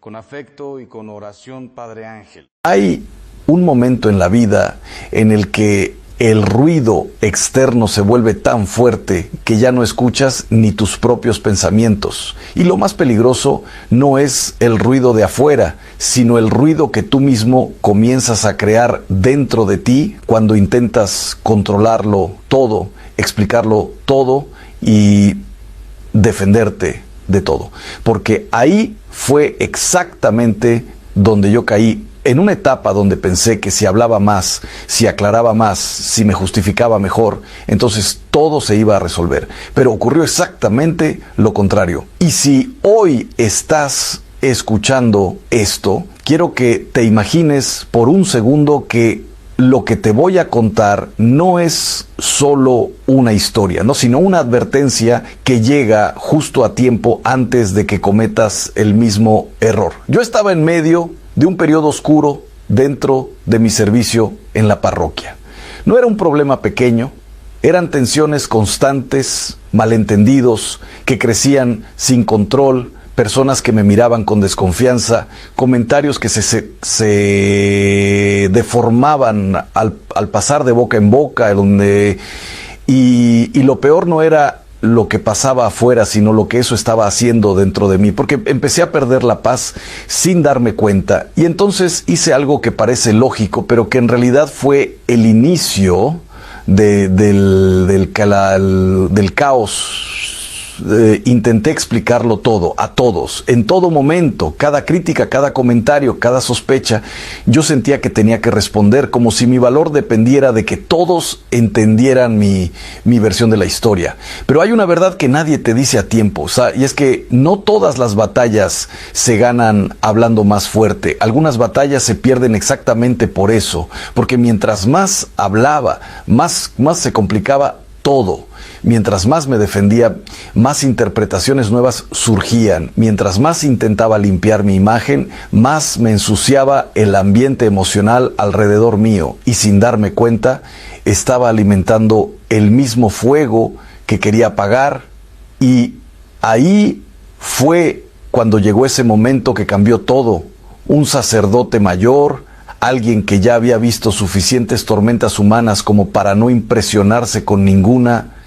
Con afecto y con oración, Padre Ángel. Hay un momento en la vida en el que el ruido externo se vuelve tan fuerte que ya no escuchas ni tus propios pensamientos. Y lo más peligroso no es el ruido de afuera, sino el ruido que tú mismo comienzas a crear dentro de ti cuando intentas controlarlo todo, explicarlo todo y defenderte de todo. Porque ahí fue exactamente donde yo caí. En una etapa donde pensé que si hablaba más, si aclaraba más, si me justificaba mejor, entonces todo se iba a resolver. Pero ocurrió exactamente lo contrario. Y si hoy estás escuchando esto, quiero que te imagines por un segundo que lo que te voy a contar no es solo una historia, ¿no? Sino una advertencia que llega justo a tiempo antes de que cometas el mismo error. Yo estaba en medio de un periodo oscuro dentro de mi servicio en la parroquia. No era un problema pequeño, eran tensiones constantes, malentendidos que crecían sin control, personas que me miraban con desconfianza, comentarios que se deformaban al pasar de boca en boca, y lo peor no era lo que pasaba afuera, sino lo que eso estaba haciendo dentro de mí, porque empecé a perder la paz sin darme cuenta, y entonces hice algo que parece lógico, pero que en realidad fue el inicio del caos. Intenté explicarlo todo, a todos, en todo momento, cada crítica, cada comentario, cada sospecha, yo sentía que tenía que responder como si mi valor dependiera de que todos entendieran mi versión de la historia. Pero hay una verdad que nadie te dice a tiempo, y es que no todas las batallas se ganan hablando más fuerte. Algunas batallas se pierden exactamente por eso, porque mientras más hablaba, más se complicaba todo. Mientras más me defendía, más interpretaciones nuevas surgían. Mientras más intentaba limpiar mi imagen, más me ensuciaba el ambiente emocional alrededor mío. Y sin darme cuenta, estaba alimentando el mismo fuego que quería apagar. Y ahí fue cuando llegó ese momento que cambió todo. Un sacerdote mayor, alguien que ya había visto suficientes tormentas humanas como para no impresionarse con ninguna,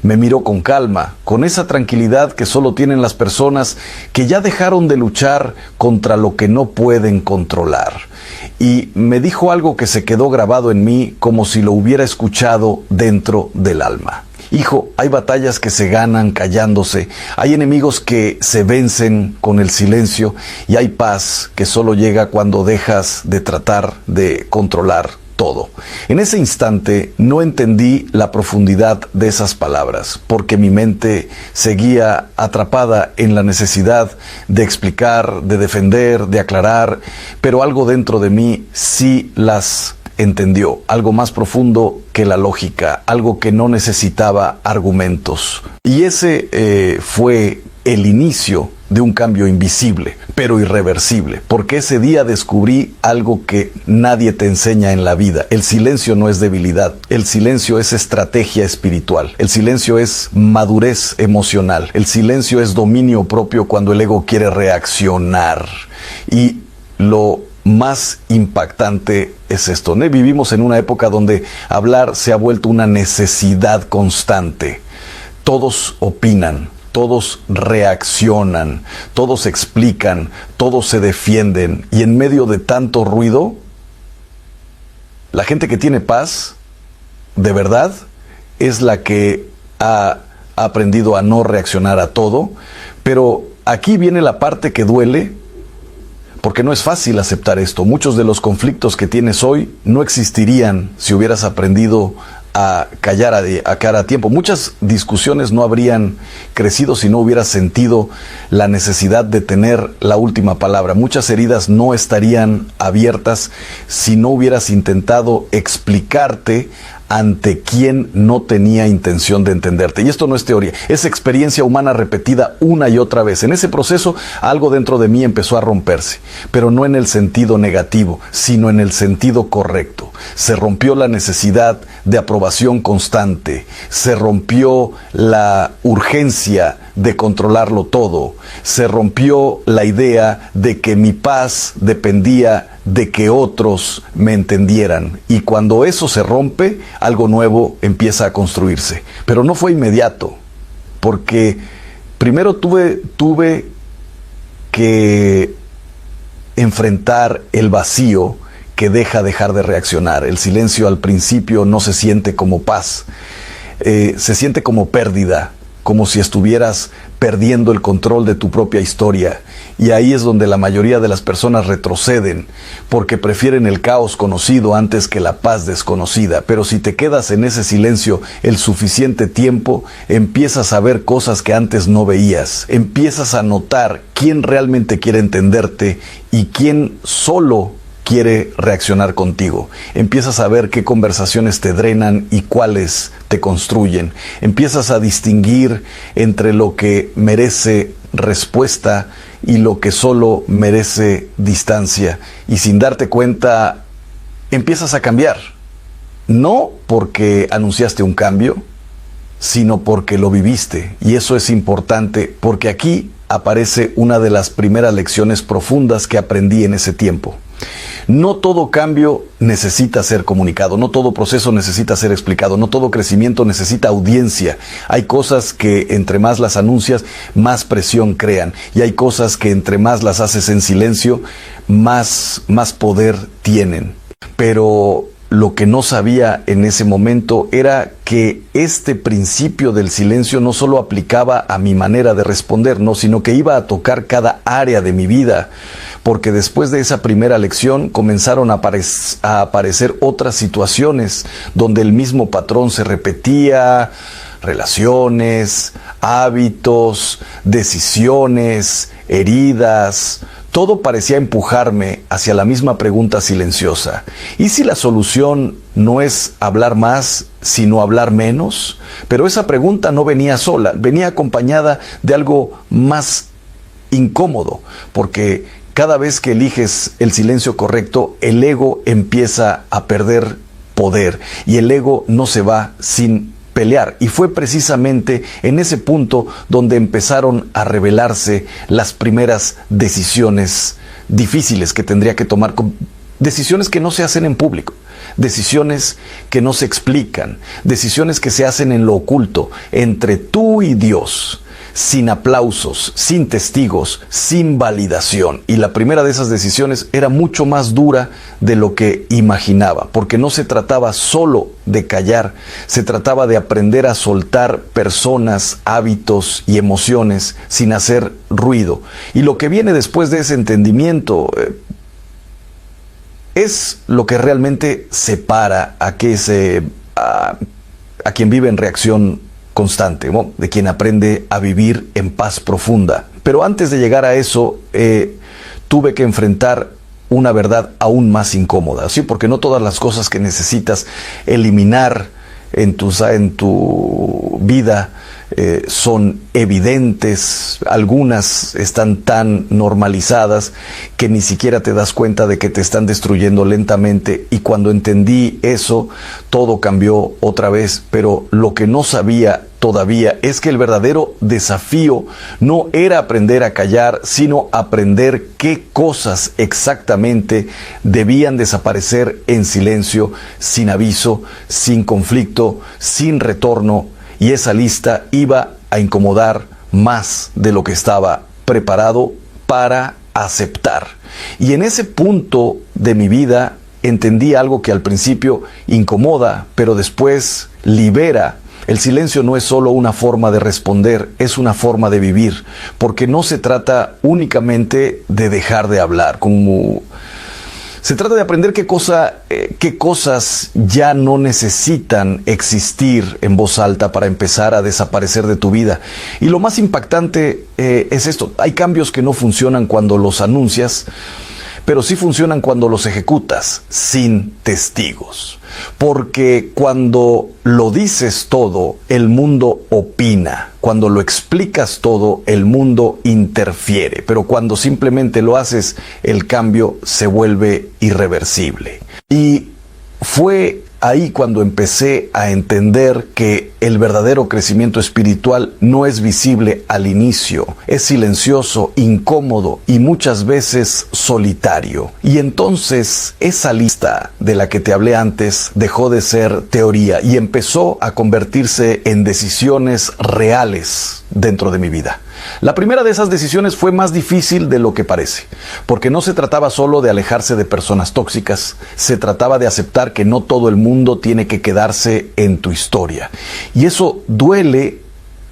me miró con calma, con esa tranquilidad que solo tienen las personas que ya dejaron de luchar contra lo que no pueden controlar. Y me dijo algo que se quedó grabado en mí como si lo hubiera escuchado dentro del alma. Hijo, hay batallas que se ganan callándose, hay enemigos que se vencen con el silencio y hay paz que solo llega cuando dejas de tratar de controlar todo. En ese instante no entendí la profundidad de esas palabras, porque mi mente seguía atrapada en la necesidad de explicar, de defender, de aclarar, pero algo dentro de mí sí las entendió, algo más profundo que la lógica, algo que no necesitaba argumentos. Y ese fue el inicio de un cambio invisible, pero irreversible, porque ese día descubrí algo que nadie te enseña en la vida. El silencio no es debilidad, el silencio es estrategia espiritual, el silencio es madurez emocional, el silencio es dominio propio cuando el ego quiere reaccionar. Y lo más impactante es esto, ¿no? Vivimos en una época donde hablar se ha vuelto una necesidad constante. Todos opinan, todos reaccionan, todos explican, todos se defienden, y en medio de tanto ruido, la gente que tiene paz, de verdad, es la que ha aprendido a no reaccionar a todo. Pero aquí viene la parte que duele, porque no es fácil aceptar esto. Muchos de los conflictos que tienes hoy no existirían si hubieras aprendido a callar a cada tiempo. Muchas discusiones no habrían crecido si no hubieras sentido la necesidad de tener la última palabra. Muchas heridas no estarían abiertas si no hubieras intentado explicarte ante quien no tenía intención de entenderte. Y esto no es teoría, es experiencia humana repetida una y otra vez. En ese proceso, algo dentro de mí empezó a romperse, pero no en el sentido negativo, sino en el sentido correcto. Se rompió la necesidad de aprobación constante, se rompió la urgencia de controlarlo todo, se rompió la idea de que mi paz dependía de que otros me entendieran. Y cuando eso se rompe, algo nuevo empieza a construirse. Pero no fue inmediato, porque primero tuve que enfrentar el vacío que dejar de reaccionar. El silencio al principio no se siente como paz, se siente como pérdida, como si estuvieras perdiendo el control de tu propia historia. Y ahí es donde la mayoría de las personas retroceden, porque prefieren el caos conocido antes que la paz desconocida. Pero si te quedas en ese silencio el suficiente tiempo, empiezas a ver cosas que antes no veías. Empiezas a notar quién realmente quiere entenderte y quién solo quiere reaccionar contigo. Empiezas a ver qué conversaciones te drenan y cuáles te construyen. Empiezas a distinguir entre lo que merece respuesta y lo que solo merece distancia. Y sin darte cuenta, empiezas a cambiar. No porque anunciaste un cambio, sino porque lo viviste. Y eso es importante, porque aquí aparece una de las primeras lecciones profundas que aprendí en ese tiempo. No todo cambio necesita ser comunicado, no todo proceso necesita ser explicado, no todo crecimiento necesita audiencia. Hay cosas que entre más las anuncias, más presión crean. Y hay cosas que entre más las haces en silencio, más poder tienen. Pero lo que no sabía en ese momento era que este principio del silencio no solo aplicaba a mi manera de responder, no, sino que iba a tocar cada área de mi vida. Porque después de esa primera lección comenzaron a aparecer otras situaciones donde el mismo patrón se repetía: relaciones, hábitos, decisiones, heridas. Todo parecía empujarme hacia la misma pregunta silenciosa. ¿Y si la solución no es hablar más, sino hablar menos? Pero esa pregunta no venía sola, venía acompañada de algo más incómodo, porque cada vez que eliges el silencio correcto, el ego empieza a perder poder y el ego no se va sin pelear. Y fue precisamente en ese punto donde empezaron a revelarse las primeras decisiones difíciles que tendría que tomar, decisiones que no se hacen en público, decisiones que no se explican, decisiones que se hacen en lo oculto, entre tú y Dios, sin aplausos, sin testigos, sin validación. Y la primera de esas decisiones era mucho más dura de lo que imaginaba, porque no se trataba solo de callar, se trataba de aprender a soltar personas, hábitos y emociones sin hacer ruido. Y lo que viene después de ese entendimiento es lo que realmente separa a quien vive en reacción constante, ¿no? De quien aprende a vivir en paz profunda. Pero antes de llegar a eso, tuve que enfrentar una verdad aún más incómoda, ¿sí? Porque no todas las cosas que necesitas eliminar en tu vida son evidentes. Algunas están tan normalizadas que ni siquiera te das cuenta de que te están destruyendo lentamente. Y cuando entendí eso, todo cambió otra vez. Pero lo que no sabía todavía es que el verdadero desafío no era aprender a callar, sino aprender qué cosas exactamente debían desaparecer en silencio, sin aviso, sin conflicto, sin retorno, y esa lista iba a incomodar más de lo que estaba preparado para aceptar. Y en ese punto de mi vida entendí algo que al principio incomoda, pero después libera. El silencio no es solo una forma de responder, es una forma de vivir, porque no se trata únicamente de dejar de hablar, se trata de aprender qué cosas ya no necesitan existir en voz alta para empezar a desaparecer de tu vida. Y lo más impactante es esto: hay cambios que no funcionan cuando los anuncias, pero sí funcionan cuando los ejecutas sin testigos. Porque cuando lo dices todo, el mundo opina. Cuando lo explicas todo, el mundo interfiere. Pero cuando simplemente lo haces, el cambio se vuelve irreversible. Y fue ahí cuando empecé a entender que el verdadero crecimiento espiritual no es visible al inicio, es silencioso, incómodo y muchas veces solitario. Y entonces esa lista de la que te hablé antes dejó de ser teoría y empezó a convertirse en decisiones reales dentro de mi vida. La primera de esas decisiones fue más difícil de lo que parece, porque no se trataba solo de alejarse de personas tóxicas, se trataba de aceptar que no todo el mundo tiene que quedarse en tu historia. Y eso duele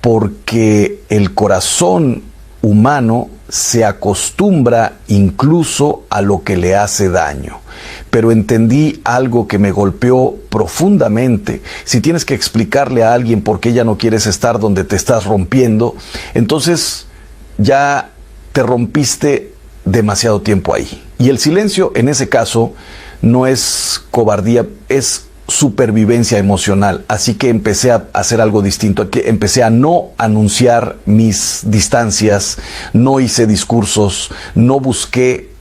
porque el corazón humano se acostumbra incluso a lo que le hace daño. Pero entendí algo que me golpeó profundamente. Si tienes que explicarle a alguien por qué ya no quieres estar donde te estás rompiendo, entonces ya te rompiste demasiado tiempo ahí. Y el silencio en ese caso no es cobardía, es supervivencia emocional. Así que empecé a hacer algo distinto. Empecé a no anunciar mis distancias, no hice discursos, no busqué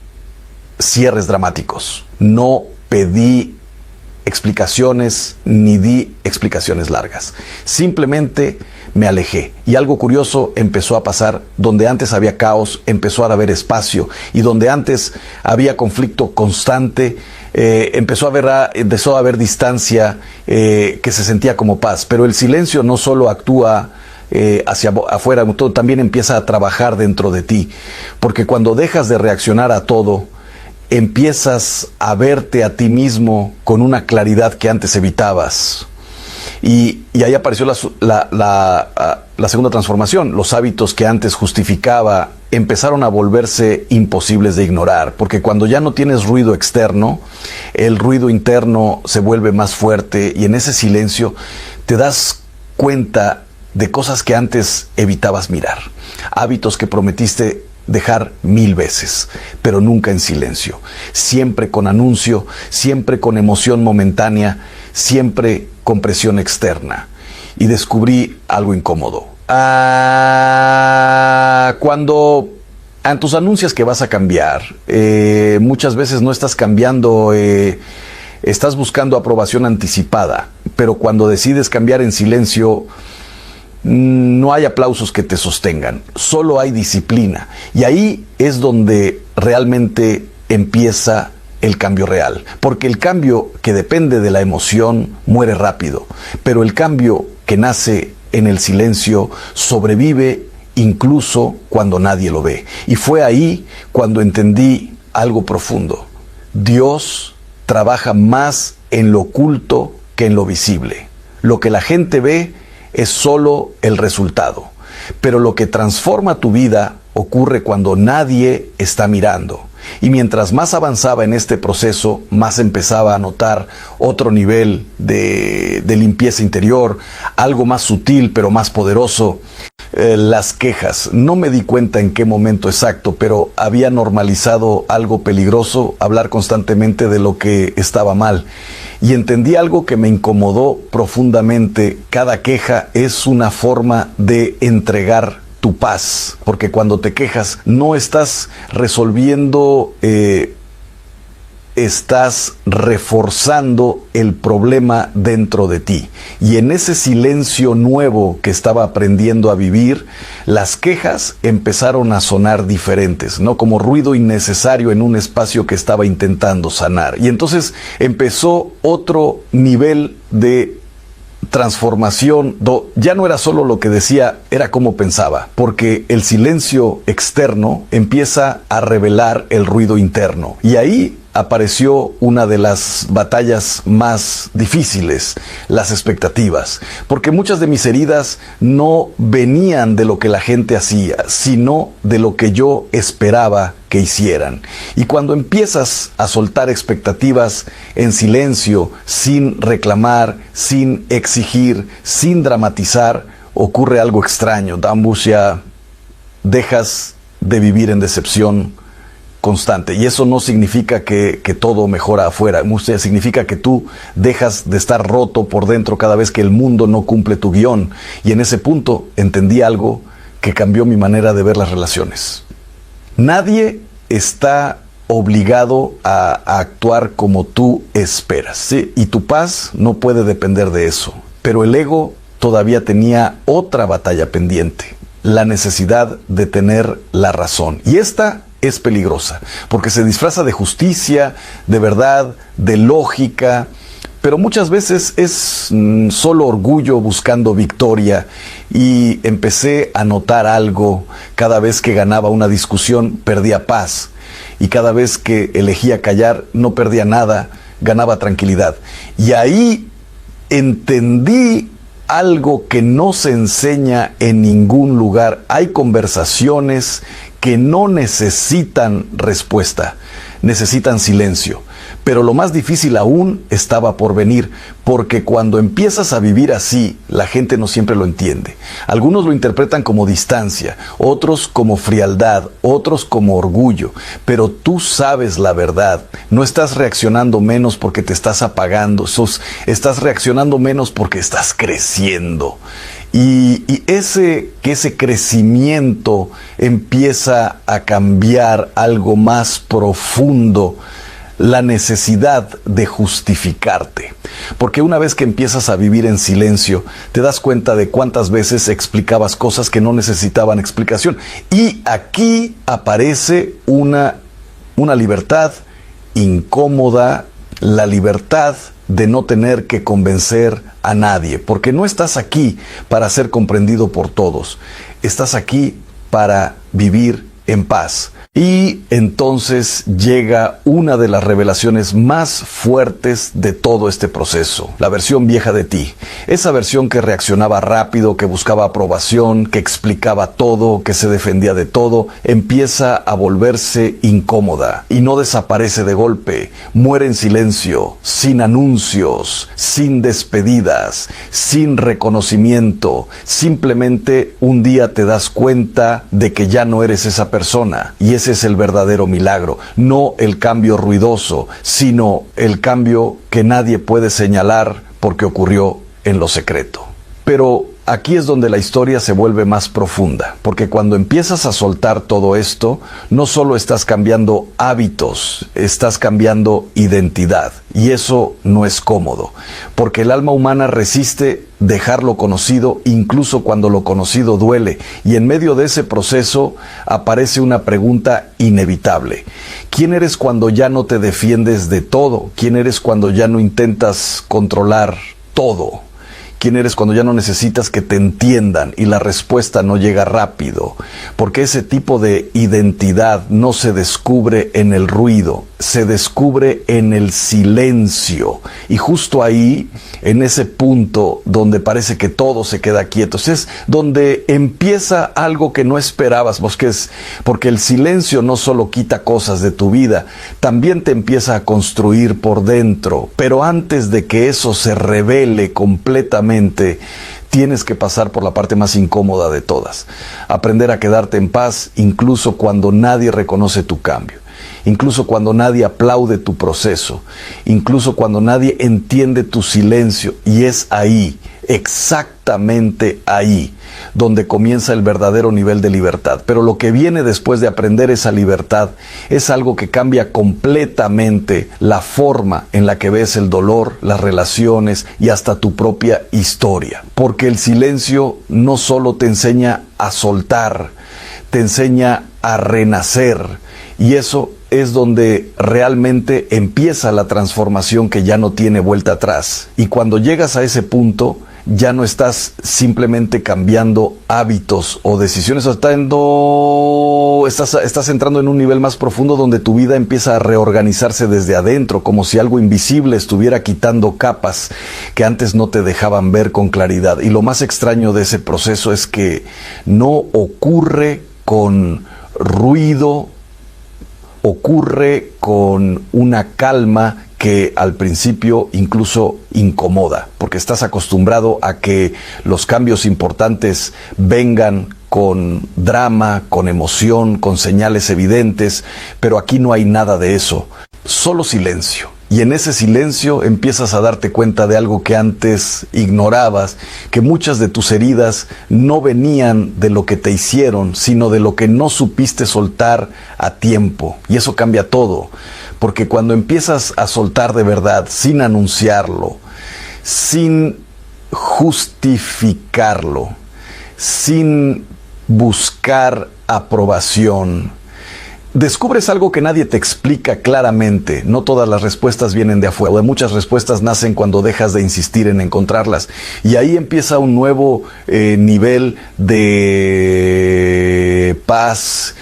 cierres dramáticos, no pedí explicaciones ni di explicaciones largas. Simplemente me alejé y algo curioso empezó a pasar. Donde antes había caos, empezó a haber espacio, y donde antes había conflicto constante, empezó a haber distancia que se sentía como paz. Pero el silencio no solo actúa hacia afuera, también empieza a trabajar dentro de ti, porque cuando dejas de reaccionar a todo, empiezas a verte a ti mismo con una claridad que antes evitabas. Y ahí apareció la segunda transformación. Los hábitos que antes justificaba empezaron a volverse imposibles de ignorar, porque cuando ya no tienes ruido externo, el ruido interno se vuelve más fuerte, y en ese silencio te das cuenta de cosas que antes evitabas mirar, hábitos que prometiste dejar 1000 veces, pero nunca en silencio, siempre con anuncio, siempre con emoción momentánea, siempre con presión externa. Y descubrí algo incómodo. Cuando en tus anuncias que vas a cambiar, muchas veces no estás cambiando, estás buscando aprobación anticipada, pero cuando decides cambiar en silencio, no hay aplausos que te sostengan, solo hay disciplina. Y ahí es donde realmente empieza el cambio real. Porque el cambio que depende de la emoción muere rápido, pero el cambio que nace en el silencio sobrevive incluso cuando nadie lo ve. Y fue ahí cuando entendí algo profundo. Dios trabaja más en lo oculto que en lo visible. Lo que la gente ve es solo el resultado, pero lo que transforma tu vida ocurre cuando nadie está mirando. Y mientras más avanzaba en este proceso, más empezaba a notar otro nivel de limpieza interior, algo más sutil pero más poderoso. Las quejas. No me di cuenta en qué momento exacto, pero había normalizado algo peligroso, hablar constantemente de lo que estaba mal. Y entendí algo que me incomodó profundamente. Cada queja es una forma de entregar tu paz, porque cuando te quejas no estás resolviendo estás reforzando el problema dentro de ti. Y en ese silencio nuevo que estaba aprendiendo a vivir, las quejas empezaron a sonar diferentes, ¿no? Como ruido innecesario en un espacio que estaba intentando sanar. Y entonces empezó otro nivel de transformación. Ya no era solo lo que decía, era cómo pensaba, porque el silencio externo empieza a revelar el ruido interno. Y ahí apareció una de las batallas más difíciles, las expectativas, porque muchas de mis heridas no venían de lo que la gente hacía, sino de lo que yo esperaba que hicieran. Y cuando empiezas a soltar expectativas en silencio, sin reclamar, sin exigir, sin dramatizar, ocurre algo extraño. Dambushya, dejas de vivir en decepción constante. Y eso no significa que todo mejora afuera. Significa que tú dejas de estar roto por dentro cada vez que el mundo no cumple tu guión. Y en ese punto entendí algo que cambió mi manera de ver las relaciones. Nadie está obligado a actuar como tú esperas, ¿sí? Y tu paz no puede depender de eso. Pero el ego todavía tenía otra batalla pendiente: la necesidad de tener la razón. Y esta es peligrosa, porque se disfraza de justicia, de verdad, de lógica, pero muchas veces es solo orgullo buscando victoria. Y empecé a notar algo: cada vez que ganaba una discusión, perdía paz. Y cada vez que elegía callar, no perdía nada, ganaba tranquilidad. Y ahí entendí algo que no se enseña en ningún lugar. Hay conversaciones que no necesitan respuesta, necesitan silencio. Pero lo más difícil aún estaba por venir, porque cuando empiezas a vivir así, la gente no siempre lo entiende. Algunos lo interpretan como distancia, otros como frialdad, otros como orgullo. Pero tú sabes la verdad. No estás reaccionando menos porque te estás apagando, estás reaccionando menos porque estás creciendo. Y ese crecimiento empieza a cambiar algo más profundo: la necesidad de justificarte. Porque una vez que empiezas a vivir en silencio, te das cuenta de cuántas veces explicabas cosas que no necesitaban explicación. Y aquí aparece una libertad incómoda, la libertad de no tener que convencer a nadie, porque no estás aquí para ser comprendido por todos, estás aquí para vivir en paz. Y entonces llega una de las revelaciones más fuertes de todo este proceso: la versión vieja de ti. Esa versión que reaccionaba rápido, que buscaba aprobación, que explicaba todo, que se defendía de todo, empieza a volverse incómoda y no desaparece de golpe. Muere en silencio, sin anuncios, sin despedidas, sin reconocimiento. Simplemente un día te das cuenta de que ya no eres esa persona. Y ese es el verdadero milagro, no el cambio ruidoso, sino el cambio que nadie puede señalar porque ocurrió en lo secreto. Pero aquí es donde la historia se vuelve más profunda, porque cuando empiezas a soltar todo esto, no solo estás cambiando hábitos, estás cambiando identidad. Y eso no es cómodo, porque el alma humana resiste dejar lo conocido, incluso cuando lo conocido duele. Y en medio de ese proceso aparece una pregunta inevitable: ¿quién eres cuando ya no te defiendes de todo? ¿Quién eres cuando ya no intentas controlar todo? ¿Quién eres cuando ya no necesitas que te entiendan? Y la respuesta no llega rápido, porque ese tipo de identidad no se descubre en el ruido, se descubre en el silencio. Y justo ahí, en ese punto donde parece que todo se queda quieto, es donde empieza algo que no esperabas, porque el silencio no solo quita cosas de tu vida, también te empieza a construir por dentro. Pero antes de que eso se revele completamente, tienes que pasar por la parte más incómoda de todas: aprender a quedarte en paz incluso cuando nadie reconoce tu cambio, incluso cuando nadie aplaude tu proceso, incluso cuando nadie entiende tu silencio. Y es ahí, exactamente exactamente ahí donde comienza el verdadero nivel de libertad. Pero lo que viene después de aprender esa libertad es algo que cambia completamente la forma en la que ves el dolor, las relaciones y hasta tu propia historia. Porque el silencio no solo te enseña a soltar, te enseña a renacer, y eso es donde realmente empieza la transformación que ya no tiene vuelta atrás. Y cuando llegas a ese punto, ya no estás simplemente cambiando hábitos o decisiones, estás entrando en un nivel más profundo donde tu vida empieza a reorganizarse desde adentro, como si algo invisible estuviera quitando capas que antes no te dejaban ver con claridad. Y lo más extraño de ese proceso es que no ocurre con ruido, ocurre con una calma que al principio incluso incomoda, porque estás acostumbrado a que los cambios importantes vengan con drama, con emoción, con señales evidentes, pero aquí no hay nada de eso, solo silencio. Y en ese silencio empiezas a darte cuenta de algo que antes ignorabas, que muchas de tus heridas no venían de lo que te hicieron, sino de lo que no supiste soltar a tiempo. Y eso cambia todo, porque cuando empiezas a soltar de verdad, sin anunciarlo, sin justificarlo, sin buscar aprobación, descubres algo que nadie te explica claramente. No todas las respuestas vienen de afuera. Muchas respuestas nacen cuando dejas de insistir en encontrarlas. Y ahí empieza un nuevo nivel de paz,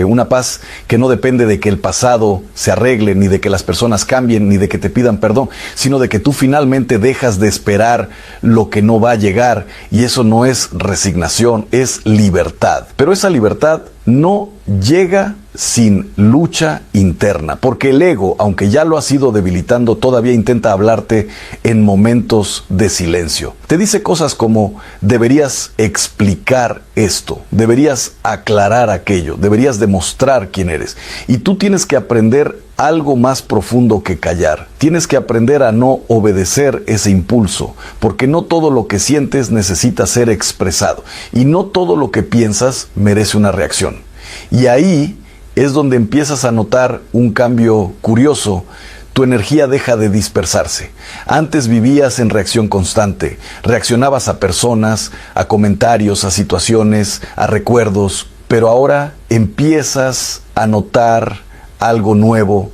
una paz que no depende de que el pasado se arregle, ni de que las personas cambien, ni de que te pidan perdón, sino de que tú finalmente dejas de esperar lo que no va a llegar. Y eso no es resignación, es libertad. Pero esa libertad no llega sin lucha interna, porque el ego, aunque ya lo has ido debilitando, todavía intenta hablarte en momentos de silencio. Te dice cosas como: deberías explicar esto, deberías aclarar aquello, deberías demostrar quién eres. Y tú tienes que aprender algo más profundo que callar. Tienes que aprender a no obedecer ese impulso, porque no todo lo que sientes necesita ser expresado, y no todo lo que piensas merece una reacción. Y ahí es donde empiezas a notar un cambio curioso. Tu energía deja de dispersarse. Antes vivías en reacción constante. Reaccionabas a personas, a comentarios, a situaciones, a recuerdos. Pero ahora empiezas a notar algo nuevo.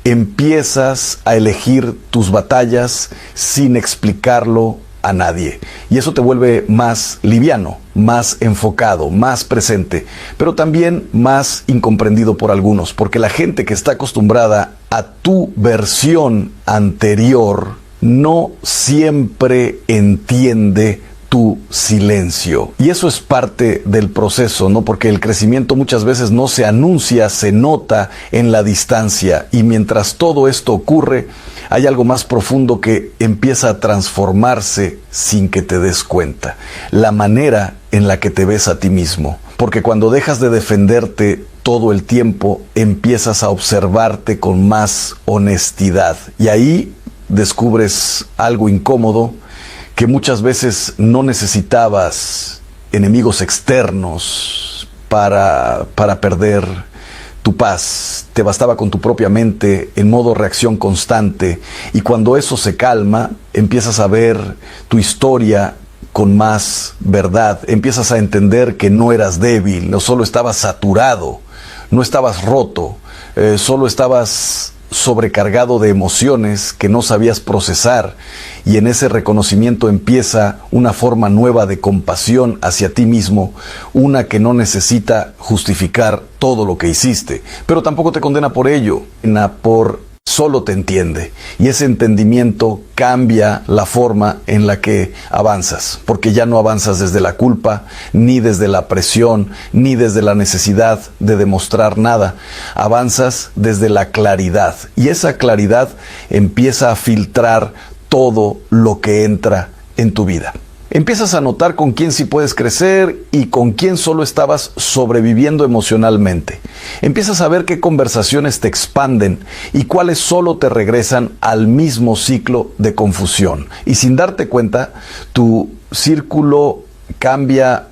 Empiezas a elegir tus batallas sin explicarlo a nadie. Y eso te vuelve más liviano, más enfocado, más presente, pero también más incomprendido por algunos, porque la gente que está acostumbrada a tu versión anterior no siempre entiende tu silencio. Y eso es parte del proceso, ¿no? Porque el crecimiento muchas veces no se anuncia, se nota en la distancia. Y mientras todo esto ocurre, hay algo más profundo que empieza a transformarse sin que te des cuenta. La manera en la que te ves a ti mismo. Porque cuando dejas de defenderte todo el tiempo, empiezas a observarte con más honestidad. Y ahí descubres algo incómodo, que muchas veces no necesitabas enemigos externos para perder tu paz. Te bastaba con tu propia mente en modo reacción constante, y cuando eso se calma, empiezas a ver tu historia con más verdad. Empiezas a entender que no eras débil, no solo estabas saturado, no estabas roto, solo estabas sobrecargado de emociones que no sabías procesar, y en ese reconocimiento empieza una forma nueva de compasión hacia ti mismo, una que no necesita justificar todo lo que hiciste, pero tampoco te condena por ello, solo te entiende, y ese entendimiento cambia la forma en la que avanzas, porque ya no avanzas desde la culpa, ni desde la presión, ni desde la necesidad de demostrar nada. Avanzas desde la claridad, y esa claridad empieza a filtrar todo lo que entra en tu vida. Empiezas a notar con quién sí puedes crecer y con quién solo estabas sobreviviendo emocionalmente. Empiezas a ver qué conversaciones te expanden y cuáles solo te regresan al mismo ciclo de confusión. Y sin darte cuenta, tu círculo cambia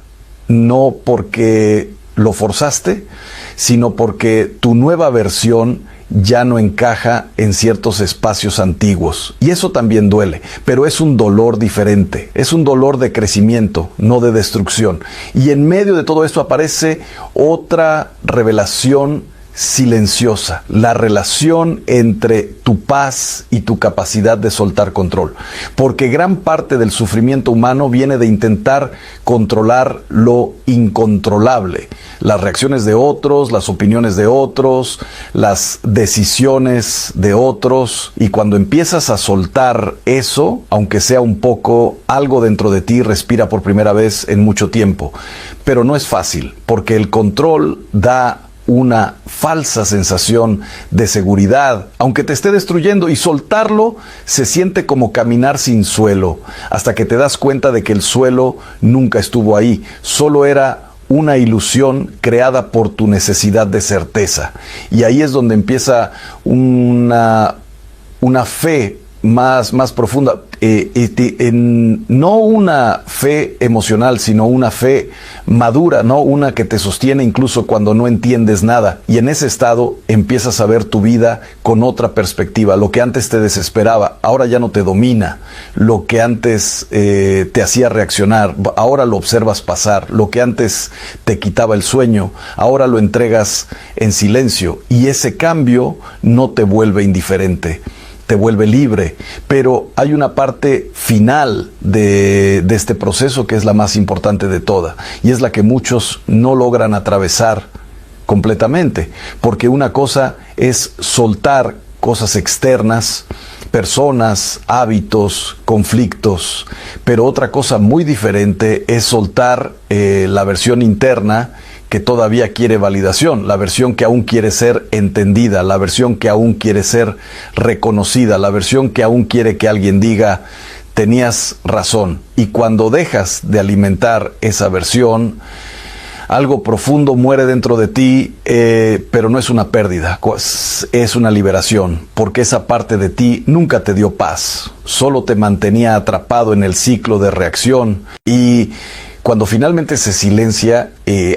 no porque lo forzaste, sino porque tu nueva versión ya no encaja en ciertos espacios antiguos. Y eso también duele, pero es un dolor diferente, es un dolor de crecimiento, no de destrucción. Y en medio de todo esto aparece otra revelación silenciosa, la relación entre tu paz y tu capacidad de soltar control. Porque gran parte del sufrimiento humano viene de intentar controlar lo incontrolable. Las reacciones de otros, las opiniones de otros, las decisiones de otros. Y cuando empiezas a soltar eso, aunque sea un poco, algo dentro de ti respira por primera vez en mucho tiempo. Pero no es fácil, porque el control da una falsa sensación de seguridad, aunque te esté destruyendo, y soltarlo se siente como caminar sin suelo, hasta que te das cuenta de que el suelo nunca estuvo ahí, solo era una ilusión creada por tu necesidad de certeza. Y ahí es donde empieza una fe más profunda, no una fe emocional, sino una fe madura, no una que te sostiene incluso cuando no entiendes nada. Y en ese estado empiezas a ver tu vida con otra perspectiva. Lo que antes te desesperaba, ahora ya no te domina. Lo que antes te hacía reaccionar, ahora lo observas pasar. Lo que antes te quitaba el sueño, ahora lo entregas en silencio. Y ese cambio no te vuelve indiferente, te vuelve libre. Pero hay una parte final de este proceso que es la más importante de toda, y es la que muchos no logran atravesar completamente, porque una cosa es soltar cosas externas, personas, hábitos, conflictos, pero otra cosa muy diferente es soltar la versión interna que todavía quiere validación, la versión que aún quiere ser entendida, la versión que aún quiere ser reconocida, la versión que aún quiere que alguien diga, tenías razón. Y cuando dejas de alimentar esa versión, algo profundo muere dentro de ti, pero no es una pérdida, es una liberación, porque esa parte de ti nunca te dio paz, solo te mantenía atrapado en el ciclo de reacción. Y cuando finalmente se silencia,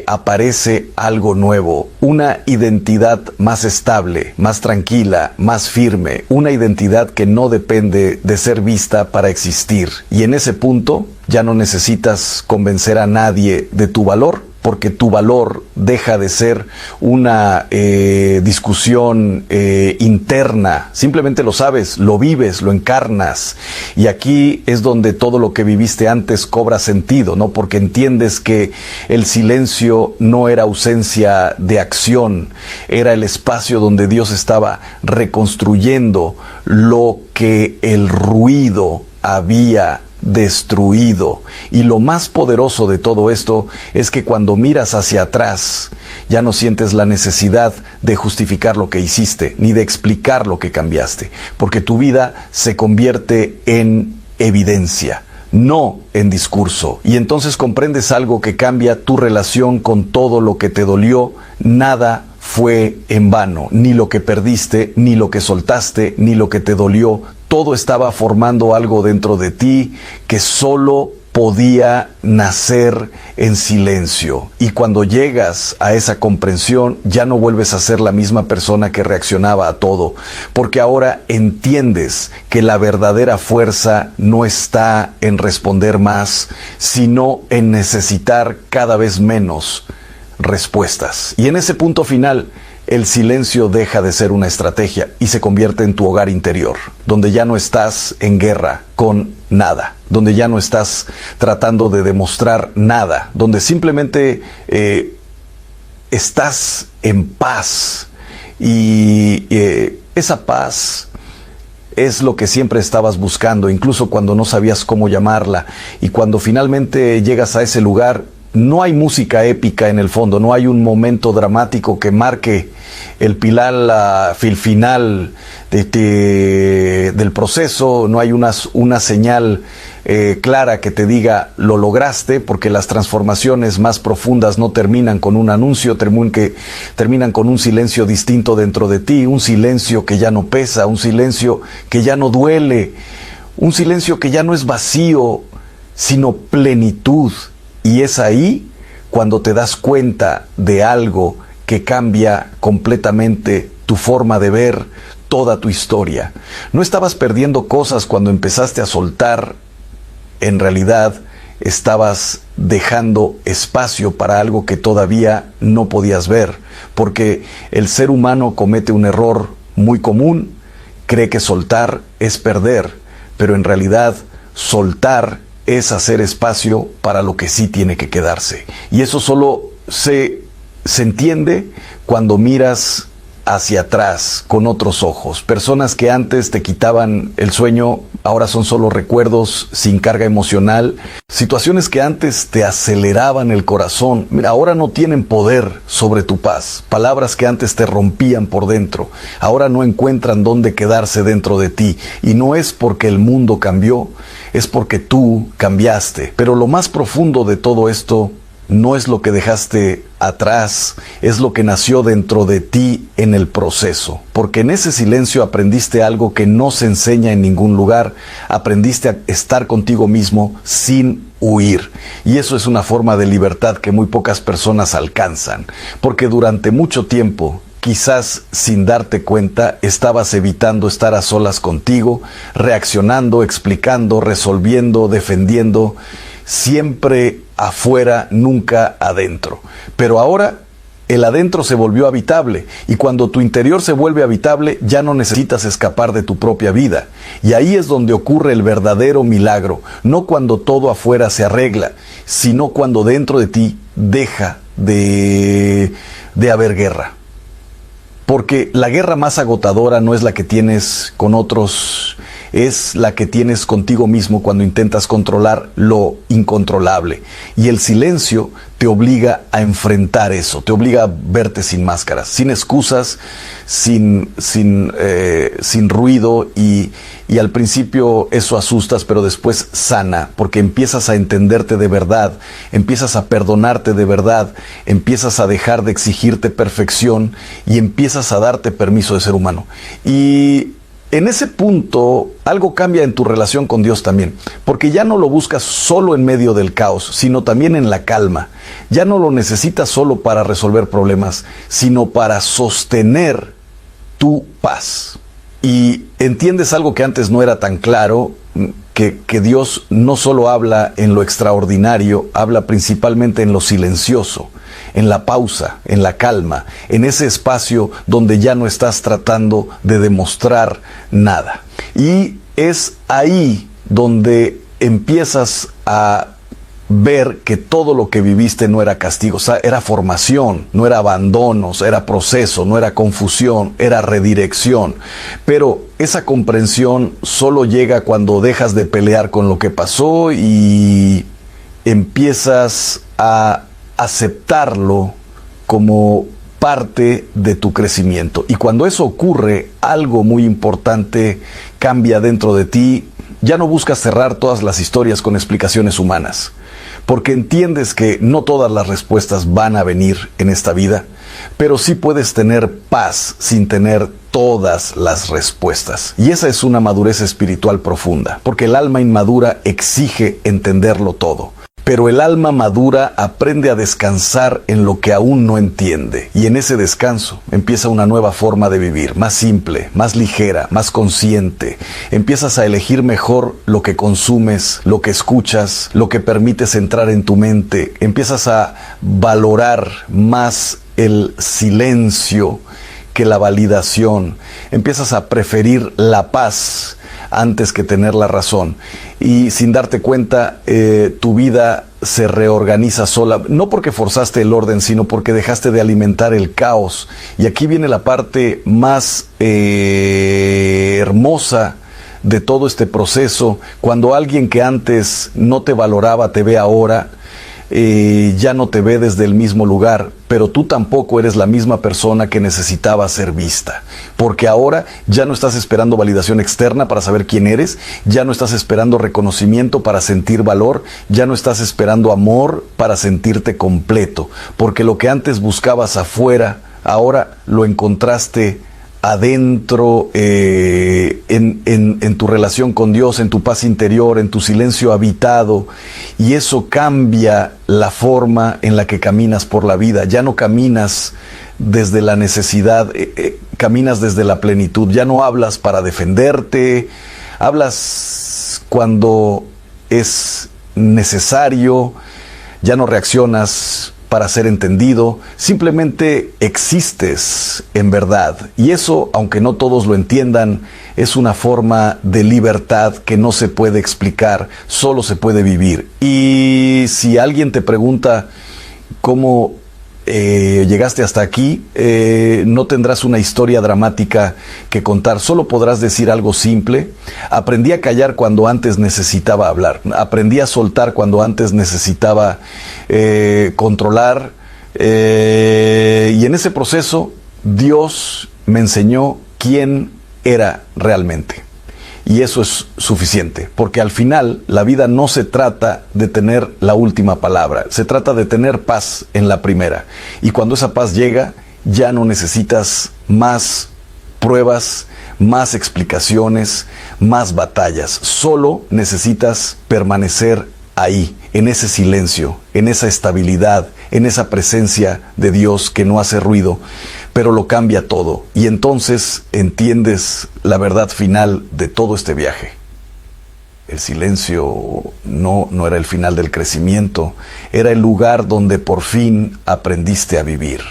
aparece algo nuevo, una identidad más estable, más tranquila, más firme, una identidad que no depende de ser vista para existir. Y en ese punto ya no necesitas convencer a nadie de tu valor, porque tu valor deja de ser una discusión interna. Simplemente lo sabes, lo vives, lo encarnas. Y aquí es donde todo lo que viviste antes cobra sentido, ¿no? Porque entiendes que el silencio no era ausencia de acción, era el espacio donde Dios estaba reconstruyendo lo que el ruido había destruido. Y lo más poderoso de todo esto es que cuando miras hacia atrás ya no sientes la necesidad de justificar lo que hiciste ni de explicar lo que cambiaste, porque tu vida se convierte en evidencia, no en discurso. Y entonces comprendes algo que cambia tu relación con todo lo que te dolió. Nada fue en vano, ni lo que perdiste, ni lo que soltaste, ni lo que te dolió. Todo estaba formando algo dentro de ti que solo podía nacer en silencio. Y cuando llegas a esa comprensión, ya no vuelves a ser la misma persona que reaccionaba a todo, porque ahora entiendes que la verdadera fuerza no está en responder más, sino en necesitar cada vez menos respuestas. Y en ese punto final, el silencio deja de ser una estrategia y se convierte en tu hogar interior, donde ya no estás en guerra con nada, donde ya no estás tratando de demostrar nada, donde simplemente estás en paz. Y esa paz es lo que siempre estabas buscando, incluso cuando no sabías cómo llamarla. Y cuando finalmente llegas a ese lugar, no hay música épica en el fondo, no hay un momento dramático que marque el final del proceso, no hay una señal clara que te diga lo lograste, porque las transformaciones más profundas no terminan con un anuncio, terminan con un silencio distinto dentro de ti, un silencio que ya no pesa, un silencio que ya no duele, un silencio que ya no es vacío, sino plenitud. Y es ahí cuando te das cuenta de algo que cambia completamente tu forma de ver toda tu historia. No estabas perdiendo cosas cuando empezaste a soltar, en realidad estabas dejando espacio para algo que todavía no podías ver, porque el ser humano comete un error muy común, cree que soltar es perder, pero en realidad soltar es hacer espacio para lo que sí tiene que quedarse. Y eso solo se entiende cuando miras hacia atrás con otros ojos. Personas que antes te quitaban el sueño, ahora son solo recuerdos sin carga emocional. Situaciones que antes te aceleraban el corazón, mira, ahora no tienen poder sobre tu paz. Palabras que antes te rompían por dentro, ahora no encuentran dónde quedarse dentro de ti. Y no es porque el mundo cambió, es porque tú cambiaste. Pero lo más profundo de todo esto no es lo que dejaste atrás, es lo que nació dentro de ti en el proceso. Porque en ese silencio aprendiste algo que no se enseña en ningún lugar. Aprendiste a estar contigo mismo sin huir. Y eso es una forma de libertad que muy pocas personas alcanzan. Porque durante mucho tiempo, quizás sin darte cuenta, estabas evitando estar a solas contigo, reaccionando, explicando, resolviendo, defendiendo, siempre afuera, nunca adentro. Pero ahora el adentro se volvió habitable, y cuando tu interior se vuelve habitable, ya no necesitas escapar de tu propia vida. Y ahí es donde ocurre el verdadero milagro, no cuando todo afuera se arregla, sino cuando dentro de ti deja de haber guerra. Porque la guerra más agotadora no es la que tienes con otros, es la que tienes contigo mismo cuando intentas controlar lo incontrolable. Y el silencio te obliga a enfrentar eso, te obliga a verte sin máscaras, sin excusas, sin ruido, y al principio eso asustas, pero después sana, porque empiezas a entenderte de verdad, empiezas a perdonarte de verdad, empiezas a dejar de exigirte perfección y empiezas a darte permiso de ser humano. Y en ese punto, algo cambia en tu relación con Dios también, porque ya no lo buscas solo en medio del caos, sino también en la calma. Ya no lo necesitas solo para resolver problemas, sino para sostener tu paz. Y entiendes algo que antes no era tan claro, que Dios no solo habla en lo extraordinario, habla principalmente en lo silencioso, en la pausa, en la calma, en ese espacio donde ya no estás tratando de demostrar nada. Y es ahí donde empiezas a ver que todo lo que viviste no era castigo, o sea, era formación, no era abandono, era proceso, no era confusión, era redirección. Pero esa comprensión solo llega cuando dejas de pelear con lo que pasó y empiezas a aceptarlo como parte de tu crecimiento. Y cuando eso ocurre, algo muy importante cambia dentro de ti. Ya no buscas cerrar todas las historias con explicaciones humanas, porque entiendes que no todas las respuestas van a venir en esta vida, pero sí puedes tener paz sin tener todas las respuestas. Y esa es una madurez espiritual profunda, porque el alma inmadura exige entenderlo todo. Pero el alma madura aprende a descansar en lo que aún no entiende. Y en ese descanso empieza una nueva forma de vivir, más simple, más ligera, más consciente. Empiezas a elegir mejor lo que consumes, lo que escuchas, lo que permites entrar en tu mente. Empiezas a valorar más el silencio que la validación. Empiezas a preferir la paz antes que tener la razón. Y sin darte cuenta, tu vida se reorganiza sola, no porque forzaste el orden, sino porque dejaste de alimentar el caos. Y aquí viene la parte más hermosa de todo este proceso. Cuando alguien que antes no te valoraba te ve ahora, ya no te ve desde el mismo lugar, pero tú tampoco eres la misma persona que necesitaba ser vista, porque ahora ya no estás esperando validación externa para saber quién eres, ya no estás esperando reconocimiento para sentir valor, ya no estás esperando amor para sentirte completo, porque lo que antes buscabas afuera, ahora lo encontraste adentro, en tu relación con Dios, en tu paz interior, en tu silencio habitado, y eso cambia la forma en la que caminas por la vida. Ya no caminas desde la necesidad, caminas desde la plenitud. Ya no hablas para defenderte, hablas cuando es necesario, ya no reaccionas para ser entendido, simplemente existes en verdad. Y eso, aunque no todos lo entiendan, es una forma de libertad que no se puede explicar, solo se puede vivir. Y si alguien te pregunta cómo llegaste hasta aquí, no tendrás una historia dramática que contar, solo podrás decir algo simple. Aprendí a callar cuando antes necesitaba hablar, aprendí a soltar cuando antes necesitaba controlar, y en ese proceso Dios me enseñó quién era realmente. Y eso es suficiente, porque al final la vida no se trata de tener la última palabra, se trata de tener paz en la primera. Y cuando esa paz llega, ya no necesitas más pruebas, más explicaciones, más batallas. Solo necesitas permanecer ahí, en ese silencio, en esa estabilidad, en esa presencia de Dios que no hace ruido, pero lo cambia todo. Y entonces entiendes la verdad final de todo este viaje. El silencio no era el final del crecimiento, era el lugar donde por fin aprendiste a vivir.